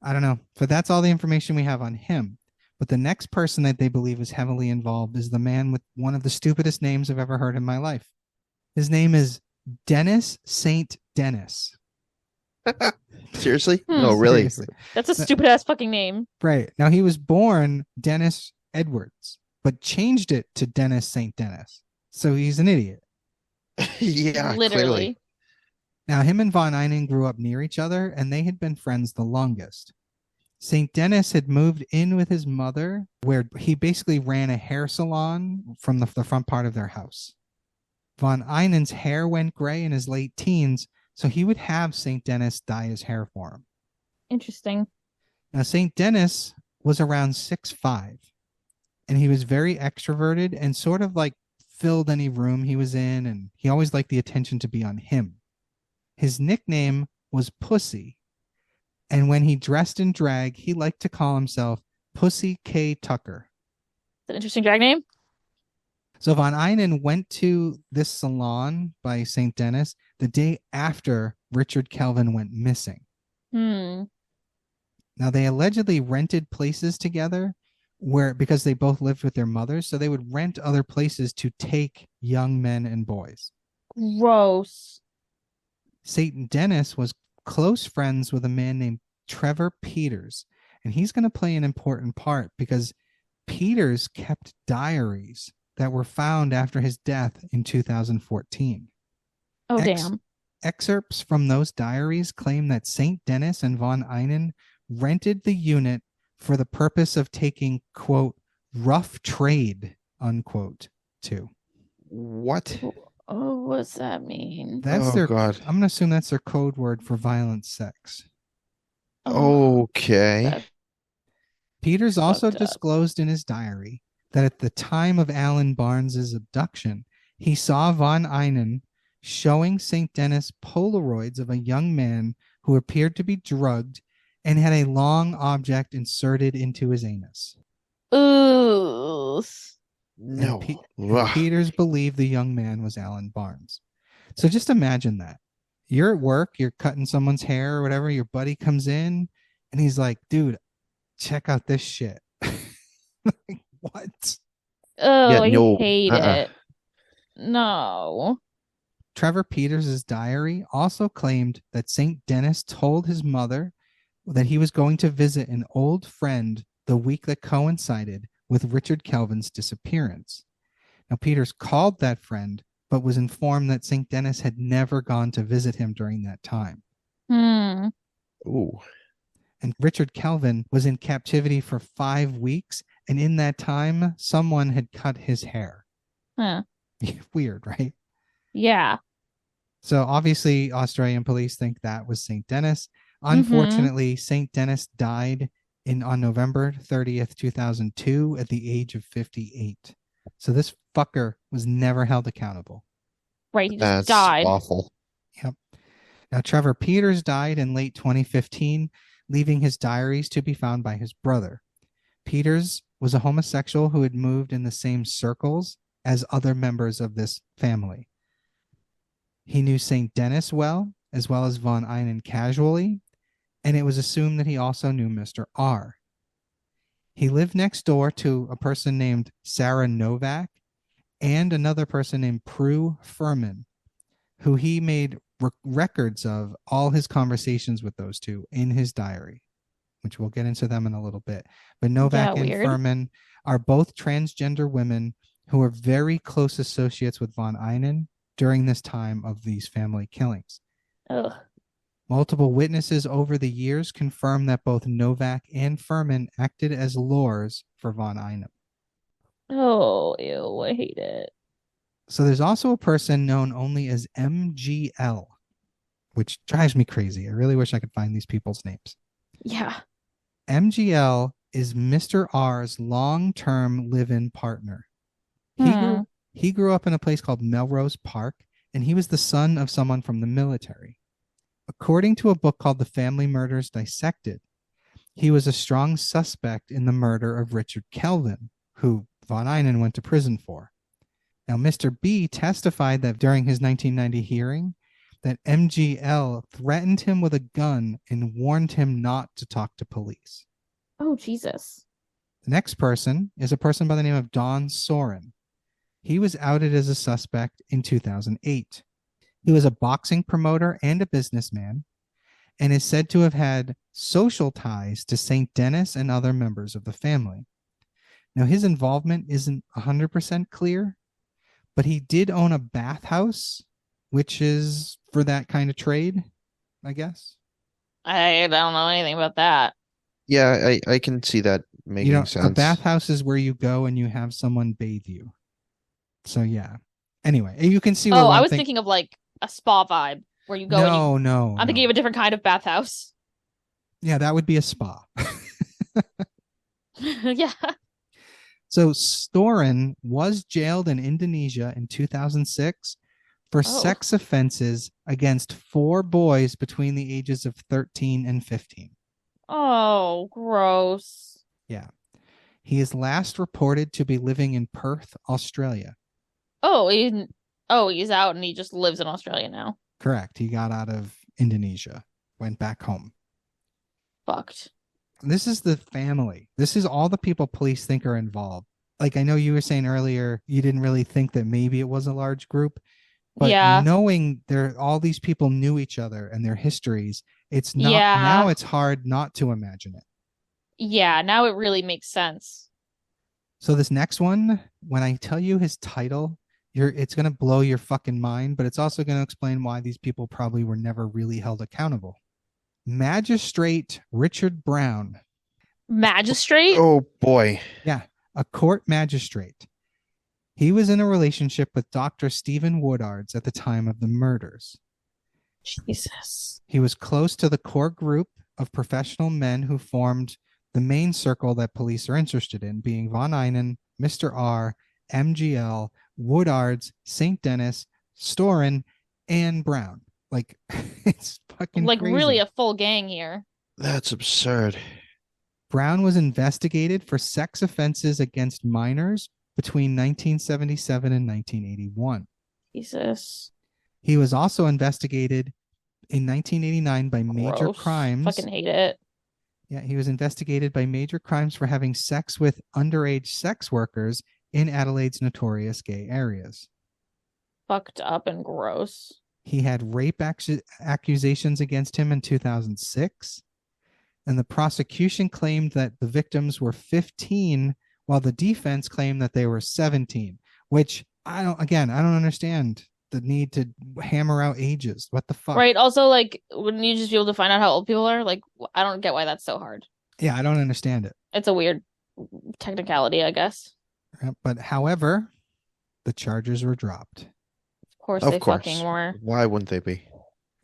Speaker 1: I don't know. But that's all the information we have on him. But the next person that they believe is heavily involved is the man with one of the stupidest names I've ever heard in my life. His name is Dennis St. Dennis.
Speaker 2: Seriously? No, really?
Speaker 3: Seriously. That's a stupid ass fucking name.
Speaker 1: Right. Now, he was born Dennis Edwards, but changed it to Dennis St. Dennis. So he's an idiot.
Speaker 2: Yeah,
Speaker 3: literally.
Speaker 2: Clearly.
Speaker 1: Now, him and von Einen grew up near each other, and they had been friends the longest. St. Dennis had moved in with his mother, where he basically ran a hair salon from the front part of their house. Von Einen's hair went gray in his late teens, so he would have St. Dennis dye his hair for him.
Speaker 3: Interesting.
Speaker 1: Now, St. Dennis was around 6'5", and he was very extroverted and sort of like filled any room he was in, and he always liked the attention to be on him. His nickname was Pussy, and when he dressed in drag, he liked to call himself Pussy K. Tucker.
Speaker 3: It's an interesting drag name.
Speaker 1: So von Einen went to this salon by St. Dennis the day after Richard Kelvin went missing.
Speaker 3: Hmm.
Speaker 1: Now, they allegedly rented places together because they both lived with their mothers. So they would rent other places to take young men and boys.
Speaker 3: Gross.
Speaker 1: St. Dennis was close friends with a man named Trevor Peters. And he's going to play an important part because Peters kept diaries that were found after his death in 2014.
Speaker 3: Oh, damn.
Speaker 1: Excerpts from those diaries claim that St. Dennis and von Einen rented the unit for the purpose of taking, quote, rough trade, unquote, too.
Speaker 2: What?
Speaker 3: Oh, what's that mean?
Speaker 1: That's
Speaker 2: God.
Speaker 1: I'm going to assume that's their code word for violent sex.
Speaker 2: Okay.
Speaker 1: Peters also disclosed in his diary that at the time of Alan Barnes's abduction, he saw von Einen showing St. Dennis Polaroids of a young man who appeared to be drugged and had a long object inserted into his anus.
Speaker 3: Ooh.
Speaker 2: No.
Speaker 1: And Peters believed the young man was Alan Barnes. So just imagine that. You're at work, you're cutting someone's hair or whatever, your buddy comes in and he's like, dude, check out this shit. Like, what?
Speaker 3: Oh, yeah, no. I hate it. No.
Speaker 1: Trevor Peters' diary also claimed that St. Dennis told his mother that he was going to visit an old friend the week that coincided with Richard Kelvin's disappearance. Now, Peters called that friend, but was informed that St. Dennis had never gone to visit him during that time.
Speaker 2: Ooh.
Speaker 1: And Richard Kelvin was in captivity for 5 weeks, and in that time, someone had cut his hair.
Speaker 3: Huh.
Speaker 1: Weird, right?
Speaker 3: Yeah.
Speaker 1: So obviously, Australian police think that was St. Dennis. Unfortunately, St. Dennis died on November 30th, 2002 at the age of 58. So this fucker was never held accountable.
Speaker 3: Right, he just died.
Speaker 2: That's awful.
Speaker 1: Yep. Now, Trevor Peters died in late 2015, leaving his diaries to be found by his brother. Peters was a homosexual who had moved in the same circles as other members of this family. He knew St. Dennis well as von Einen casually, and it was assumed that he also knew Mr. R. He lived next door to a person named Sarah Novak and another person named Prue Furman, who he made records of all his conversations with those two in his diary, which we'll get into them in a little bit. But Novak and Furman are both transgender women who are very close associates with von Einen during this time of these family killings.
Speaker 3: Ugh.
Speaker 1: Multiple witnesses over the years confirm that both Novak and Furman acted as lures for von Einen.
Speaker 3: Oh, ew, I hate it.
Speaker 1: So there's also a person known only as MGL, which drives me crazy. I really wish I could find these people's names.
Speaker 3: Yeah.
Speaker 1: MGL is Mr. R's long-term live-in partner. He grew up in a place called Melrose Park, and he was the son of someone from the military. According to a book called The Family Murders Dissected, he was a strong suspect in the murder of Richard Kelvin, who von Einen went to prison for. Now, Mr. B testified that during his 1990 hearing, that MGL threatened him with a gun and warned him not to talk to police.
Speaker 3: Oh, Jesus.
Speaker 1: The next person is a person by the name of Don Soren. He was outed as a suspect in 2008. He was a boxing promoter and a businessman, and is said to have had social ties to St. Dennis and other members of the family. Now, his involvement isn't 100% clear, but he did own a bathhouse, which is for that kind of trade, I guess.
Speaker 3: I don't know anything about that.
Speaker 2: Yeah, I can see that making sense.
Speaker 1: A bathhouse is where you go and you have someone bathe you. So, yeah. Anyway, you can see where
Speaker 3: I was thinking of like a spa vibe where you go.
Speaker 1: No.
Speaker 3: I'm thinking of a different kind of bathhouse.
Speaker 1: Yeah, that would be a spa.
Speaker 3: Yeah.
Speaker 1: So Storin was jailed in Indonesia in 2006 for
Speaker 3: Oh.
Speaker 1: sex offenses against 4 boys between the ages of 13 and 15.
Speaker 3: Oh, gross.
Speaker 1: Yeah. He is last reported to be living in Perth, Australia.
Speaker 3: Oh, he's out and he just lives in Australia now.
Speaker 1: Correct. He got out of Indonesia, went back home.
Speaker 3: Fucked.
Speaker 1: This is the family. This is all the people police think are involved. Like I know you were saying earlier, you didn't really think that maybe it was a large group, but
Speaker 3: Yeah.
Speaker 1: knowing all these people knew each other and their histories, it's not now
Speaker 3: Yeah.
Speaker 1: it's hard not to imagine it.
Speaker 3: Yeah. Now it really makes sense.
Speaker 1: So this next one, when I tell you his title, it's going to blow your fucking mind, but it's also going to explain why these people probably were never really held accountable. Magistrate Richard Brown.
Speaker 3: Magistrate?
Speaker 2: Oh boy.
Speaker 1: Yeah, a court magistrate. He was in a relationship with Dr. Stephen Woodards at the time of the murders.
Speaker 3: Jesus.
Speaker 1: He was close to the core group of professional men who formed the main circle that police are interested in, being Von Einen, Mr. R, MGL, Woodards, St. Denis, Storin, and Brown. Like, it's fucking
Speaker 3: Like
Speaker 1: crazy.
Speaker 3: really a full gang here.
Speaker 2: That's absurd.
Speaker 1: Brown was investigated for sex offenses against minors between 1977 and 1981.
Speaker 3: Jesus.
Speaker 1: He was also investigated in 1989 by major
Speaker 3: Gross.
Speaker 1: crimes.
Speaker 3: Fucking hate it.
Speaker 1: Yeah, he was investigated by major crimes for having sex with underage sex workers in Adelaide's notorious gay areas.
Speaker 3: Fucked up and gross.
Speaker 1: He had rape accusations against him in 2006, and the prosecution claimed that the victims were 15, while the defense claimed that they were 17, which I don't understand the need to hammer out ages. What the fuck?
Speaker 3: Right. Also, like, wouldn't you just be able to find out how old people are? Like, I don't get why that's so hard.
Speaker 1: Yeah, I don't understand it.
Speaker 3: It's a weird technicality, I guess.
Speaker 1: But however, the charges were dropped.
Speaker 3: Of course
Speaker 2: Of
Speaker 3: they
Speaker 2: course.
Speaker 3: fucking were.
Speaker 2: Why wouldn't they be?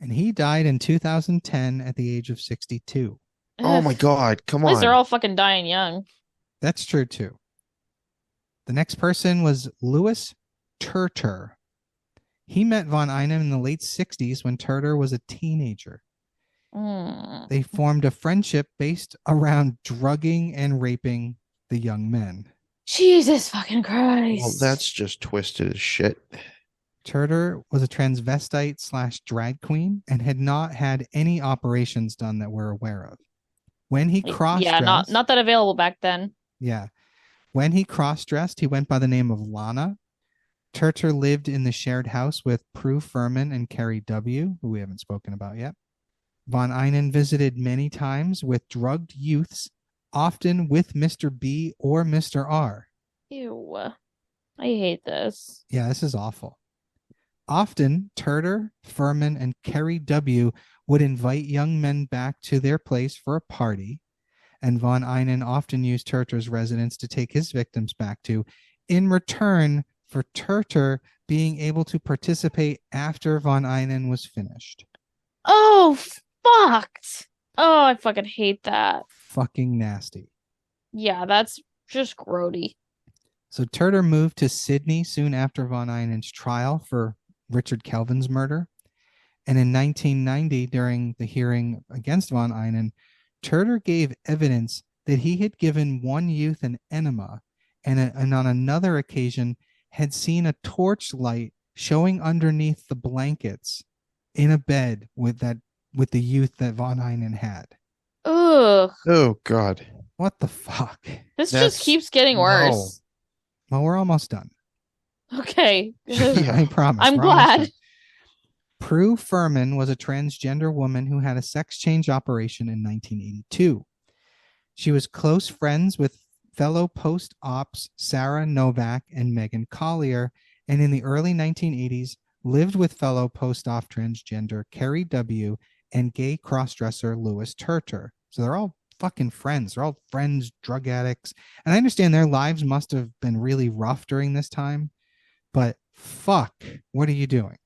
Speaker 1: And he died in 2010 at the age of 62.
Speaker 2: Oh my God. Come
Speaker 3: At least
Speaker 2: on.
Speaker 3: they're all fucking dying young.
Speaker 1: That's true too. The next person was Louis Turtur. He met Von Einem in the late 60s when Turtur was a teenager. They formed a friendship based around drugging and raping the young men.
Speaker 3: Jesus fucking Christ.
Speaker 2: Well, that's just twisted as shit.
Speaker 1: Turtur was a transvestite / drag queen and had not had any operations done that we're aware of. When he cross-dressed,
Speaker 3: yeah, not that available back then.
Speaker 1: Yeah. When he cross-dressed, he went by the name of Lana. Turtur lived in the shared house with Prue Furman and Carrie W., who we haven't spoken about yet. Von Einen visited many times with drugged youths, often with Mr. B or Mr. R.
Speaker 3: Ew. I hate this.
Speaker 1: Yeah, this is awful. Often, Turtur, Furman, and Carrie W. would invite young men back to their place for a party, and Von Einen often used Turtur's residence to take his victims back to, in return for Turtur being able to participate after Von Einen was finished.
Speaker 3: Oh, fucked. Oh, I fucking hate that.
Speaker 1: Fucking nasty.
Speaker 3: Yeah, that's just grody.
Speaker 1: So Turtur moved to Sydney soon after Von Einen's trial for Richard Kelvin's murder. And in 1990, during the hearing against Von Einen, Turtur gave evidence that he had given one youth an enema and on another occasion had seen a torch light showing underneath the blankets in a bed with the youth that Von Einen had.
Speaker 3: Ugh.
Speaker 2: Oh God.
Speaker 3: What
Speaker 1: the fuck?
Speaker 3: This just keeps getting worse.
Speaker 1: Well, we're almost done.
Speaker 3: Okay.
Speaker 1: I promise.
Speaker 3: I'm glad.
Speaker 1: Prue Furman was a transgender woman who had a sex change operation in 1982. She was close friends with fellow post-ops Sarah Novak and Megan Collier, and in the early 1980s lived with fellow post-op transgender Carrie W. and gay crossdresser Louis Turtur. So they're all fucking friends. They're all friends, drug addicts. And I understand their lives must have been really rough during this time, but fuck, what are you doing?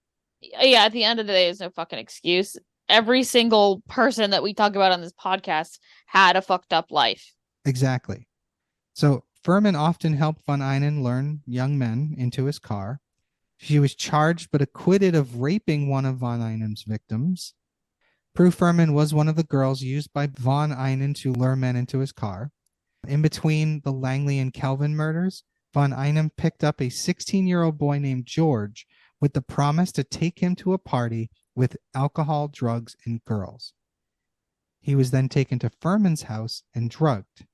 Speaker 3: Yeah, at the end of the day, there's no fucking excuse. every single person that we talk about on this podcast had a fucked up life.
Speaker 1: Exactly. So Furman often helped von Einen lure young men into his car. She was charged but acquitted of raping one of von Einen's victims. Prue Furman was one of the girls used by von Einen to lure men into his car. In between the Langley and Kelvin murders, von Einen picked up a 16-year-old boy named George with the promise to take him to a party with alcohol, drugs, and girls. He was then taken to Furman's house and drugged.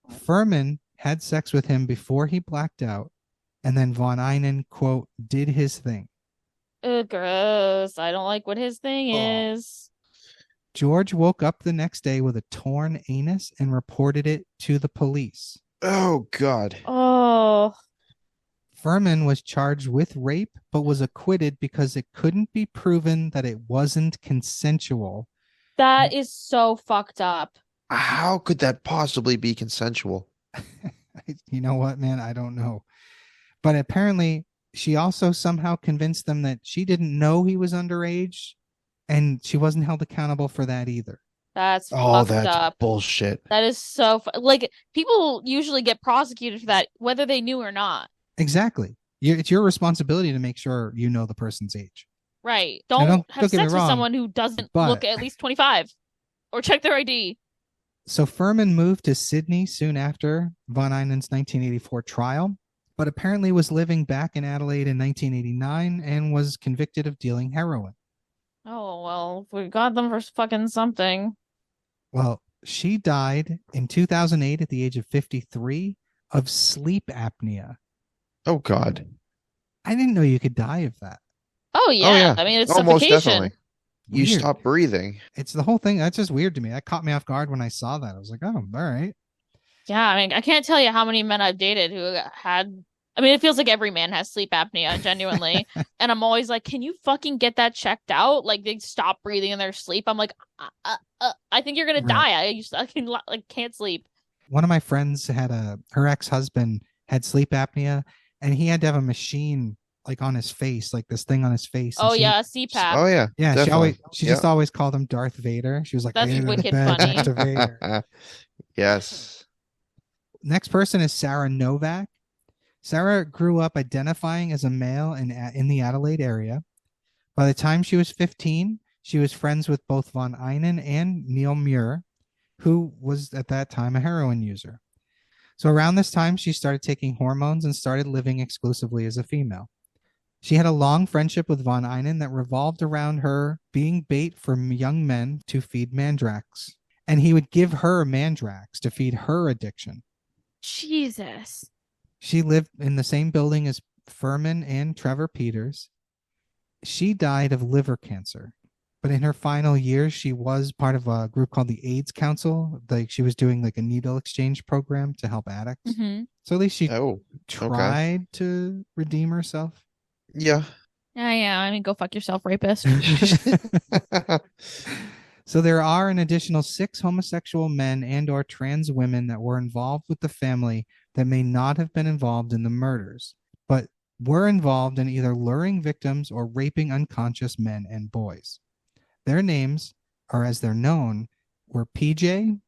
Speaker 1: Furman had sex with him before he blacked out, and then von Einen, quote, did his thing.
Speaker 3: Gross. I don't like what his thing is.
Speaker 1: George woke up the next day with a torn anus and reported it to the police.
Speaker 2: Oh, God.
Speaker 3: Oh.
Speaker 1: Furman was charged with rape, but was acquitted because it couldn't be proven that it wasn't consensual.
Speaker 3: That is so fucked up.
Speaker 2: How could that possibly be consensual?
Speaker 1: You know what, man? I don't know. But apparently, she also somehow convinced them that she didn't know he was underage, and she wasn't held accountable for that either.
Speaker 3: That's
Speaker 2: that's
Speaker 3: up.
Speaker 2: Bullshit.
Speaker 3: That is so like people usually get prosecuted for that, whether they knew or not.
Speaker 1: Exactly. It's your responsibility to make sure you know the person's age.
Speaker 3: Right. Don't have sex with someone who doesn't look at least 25 or check their ID.
Speaker 1: So Furman moved to Sydney soon after von Einen's 1984 trial, but apparently was living back in Adelaide in 1989 and was convicted of dealing heroin.
Speaker 3: Oh, well, we got them for fucking something.
Speaker 1: Well, she died in 2008 at the age of 53 of sleep apnea.
Speaker 2: Oh, God.
Speaker 1: I didn't know you could die of that.
Speaker 3: Oh, yeah. I mean, it's
Speaker 2: almost
Speaker 3: suffocation.
Speaker 2: Definitely. You stop breathing.
Speaker 1: It's the whole thing. That's just weird to me. That caught me off guard when I saw that. I was like, oh, all right.
Speaker 3: Yeah, I mean, I can't tell you how many men I've dated who had... I mean, it feels like every man has sleep apnea, genuinely. And I'm always like, can you fucking get that checked out? Like, they stop breathing in their sleep. I'm like, I think you're going to die. I can't sleep.
Speaker 1: One of my friends had her ex-husband had sleep apnea, and he had to have a machine like on his face, like this thing on his face.
Speaker 3: Oh, yeah, CPAP.
Speaker 2: Oh, yeah.
Speaker 1: Yeah,
Speaker 2: definitely.
Speaker 1: she just always called him Darth Vader. She was like,
Speaker 3: that's wicked funny.
Speaker 2: Yes.
Speaker 1: Next person is Sarah Novak. Sarah grew up identifying as a male in the Adelaide area. By the time she was 15, she was friends with both von Einen and Neil Muir, who was at that time a heroin user. So around this time, she started taking hormones and started living exclusively as a female. She had a long friendship with von Einen that revolved around her being bait for young men to feed mandrakes. And he would give her mandrakes to feed her addiction.
Speaker 3: Jesus.
Speaker 1: She lived in the same building as Furman and Trevor Peters. She died of liver cancer. But in her final years, she was part of a group called the AIDS Council. Like she was doing like a needle exchange program to help addicts.
Speaker 3: Mm-hmm.
Speaker 1: So at least she tried to redeem herself.
Speaker 2: Yeah.
Speaker 3: Yeah. I mean, go fuck yourself, rapist.
Speaker 1: So there are an additional 6 homosexual men and or trans women that were involved with the family that may not have been involved in the murders, but were involved in either luring victims or raping unconscious men and boys. Their names, or as they're known, were PJ,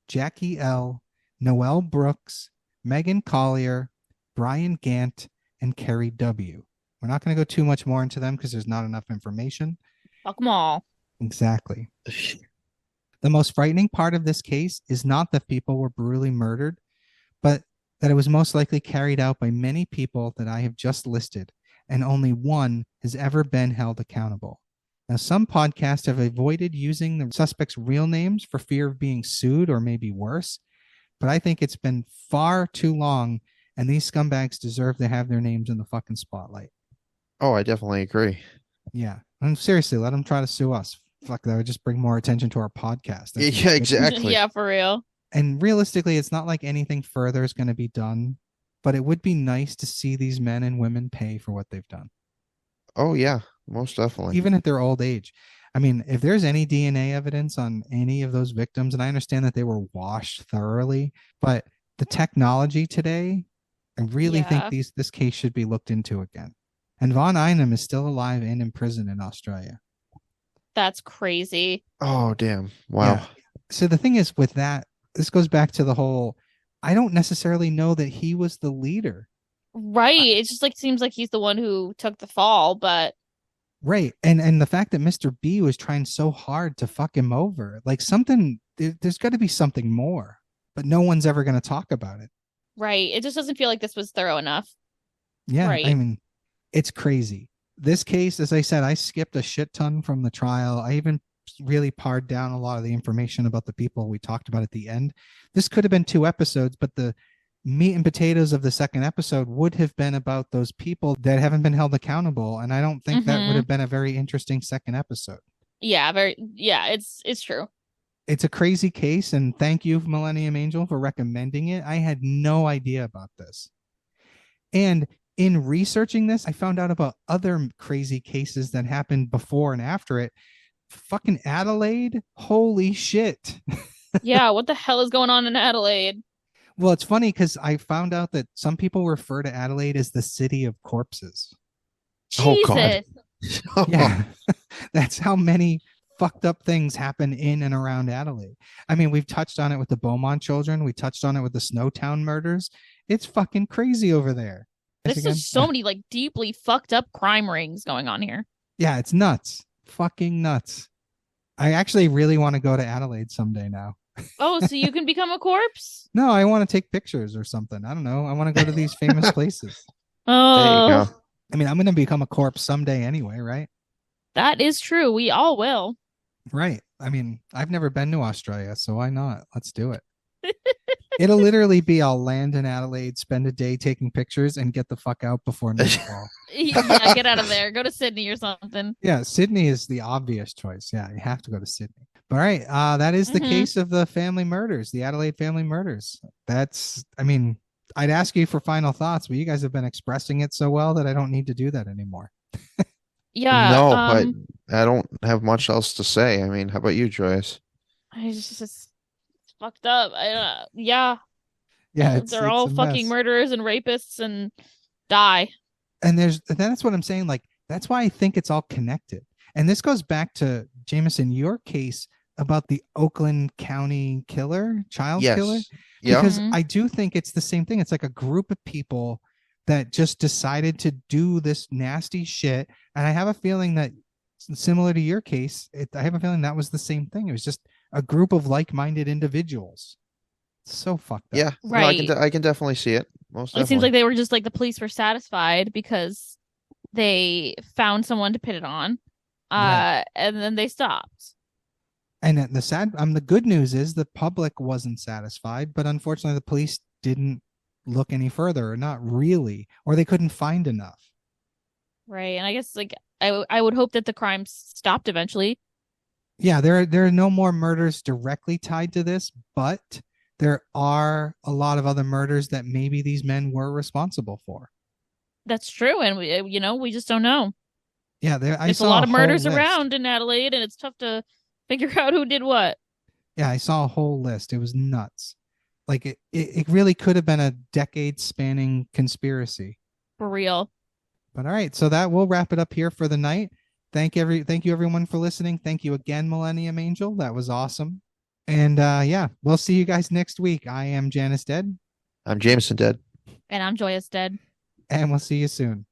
Speaker 1: Jackie L., Noelle Brooks, Megan Collier, Brian Gant, and Carrie W. We're not going to go too much more into them because there's not enough information.
Speaker 3: Fuck them all.
Speaker 1: Exactly. The most frightening part of this case is not that people were brutally murdered, but that it was most likely carried out by many people that I have just listed, and only one has ever been held accountable. Now, some podcasts have avoided using the suspects' real names for fear of being sued or maybe worse, but I think it's been far too long, and these scumbags deserve to have their names in the fucking spotlight.
Speaker 2: Oh, I definitely agree.
Speaker 1: Yeah. And seriously, let them try to sue us. Fuck, that would just bring more attention to our podcast.
Speaker 2: Yeah, exactly.
Speaker 3: Yeah, for real.
Speaker 1: And realistically, it's not like anything further is going to be done, but it would be nice to see these men and women pay for what they've done.
Speaker 2: Oh, yeah, most definitely.
Speaker 1: Even at their old age. I mean, if there's any DNA evidence on any of those victims, and I understand that they were washed thoroughly, but the technology today, I really think this case should be looked into again. And von Einem is still alive and in prison in Australia.
Speaker 3: That's crazy.
Speaker 2: Oh, damn. Wow.
Speaker 1: Yeah. So the thing is with that, this goes back to the whole, I don't necessarily know that he was the leader.
Speaker 3: Right. It just like seems like he's the one who took the fall, but
Speaker 1: Right. And the fact that Mr. B was trying so hard to fuck him over, like something, there's got to be something more, but no one's ever going to talk about it.
Speaker 3: right. It just doesn't feel like this was thorough enough.
Speaker 1: Yeah.
Speaker 3: Right.
Speaker 1: I mean, it's crazy. This case, as I said, I skipped a shit ton from the trial. I even really pared down a lot of the information about the people we talked about at the end. This could have been 2 episodes, but the meat and potatoes of the second episode would have been about those people that haven't been held accountable. And I don't think that would have been a very interesting second episode.
Speaker 3: Yeah, it's true.
Speaker 1: It's a crazy case. And thank you, Millennium Angel, for recommending it. I had no idea about this. And in researching this, I found out about other crazy cases that happened before and after it. Fucking Adelaide. Holy shit.
Speaker 3: Yeah, what the hell is going on in Adelaide?
Speaker 1: Well, it's funny because I found out that some people refer to Adelaide as the city of corpses.
Speaker 2: Oh, God.
Speaker 3: Jesus.
Speaker 1: Yeah, that's how many fucked up things happen in and around Adelaide. I mean, we've touched on it with the Beaumont children. We touched on it with the Snowtown murders. It's fucking crazy over there.
Speaker 3: There's just so many like deeply fucked up crime rings going on here.
Speaker 1: Yeah, it's nuts. Fucking nuts. I actually really want to go to Adelaide someday now.
Speaker 3: Oh, so you can become a corpse?
Speaker 1: No, I want to take pictures or something. I don't know. I want to go to these famous places.
Speaker 3: Oh,
Speaker 2: There you go.
Speaker 1: I mean, I'm going to become a corpse someday anyway, right?
Speaker 3: that is true. We all will.
Speaker 1: Right. I mean, I've never been to Australia, so why not? Let's do it. It'll literally be I'll land in Adelaide, spend a day taking pictures, and get the fuck out before nightfall.
Speaker 3: Yeah, get out of there. Go to Sydney or something.
Speaker 1: Yeah, Sydney is the obvious choice. Yeah, you have to go to Sydney. All right. That is the case of the family murders, the Adelaide family murders. I mean, I'd ask you for final thoughts, but you guys have been expressing it so well that I don't need to do that anymore.
Speaker 3: Yeah.
Speaker 2: No, but I don't have much else to say. I mean, how about you, Joyce?
Speaker 3: It's fucked up. Yeah.
Speaker 1: Yeah,
Speaker 3: They're all fucking murderers and rapists and die.
Speaker 1: And that's what I'm saying. Like, that's why I think it's all connected. And this goes back to Jameson, your case about the Oakland County child killer.
Speaker 2: Yeah.
Speaker 1: Because I do think it's the same thing. It's like a group of people that just decided to do this nasty shit. And I have a feeling that, similar to your case, I have a feeling that was the same thing. It was just a group of like-minded individuals. It's so fucked up.
Speaker 2: Yeah.
Speaker 3: Right.
Speaker 2: No, I can definitely see it. Most definitely.
Speaker 3: It seems like they were just like the police were satisfied because they found someone to pin it on.
Speaker 1: Right.
Speaker 3: And then they stopped.
Speaker 1: And the good news is the public wasn't satisfied, but unfortunately the police didn't look any further, or not really, or they couldn't find enough.
Speaker 3: Right. And I guess like I would hope that the crimes stopped eventually.
Speaker 1: Yeah, there are no more murders directly tied to this, but there are a lot of other murders that maybe these men were responsible for.
Speaker 3: That's true, and we just don't know.
Speaker 1: Yeah,
Speaker 3: there's a lot of murders around in Adelaide, and it's tough to figure out who did what.
Speaker 1: Yeah, I saw a whole list. It was nuts. Like it really could have been a decade-spanning conspiracy.
Speaker 3: For real.
Speaker 1: But all right, so that will wrap it up here for the night. Thank you everyone for listening. Thank you again, Millennium Angel. That was awesome. And yeah, we'll see you guys next week. I am Janus Dead.
Speaker 2: I'm Jameson Dead.
Speaker 3: And I'm Joyous Dead.
Speaker 1: And we'll see you soon.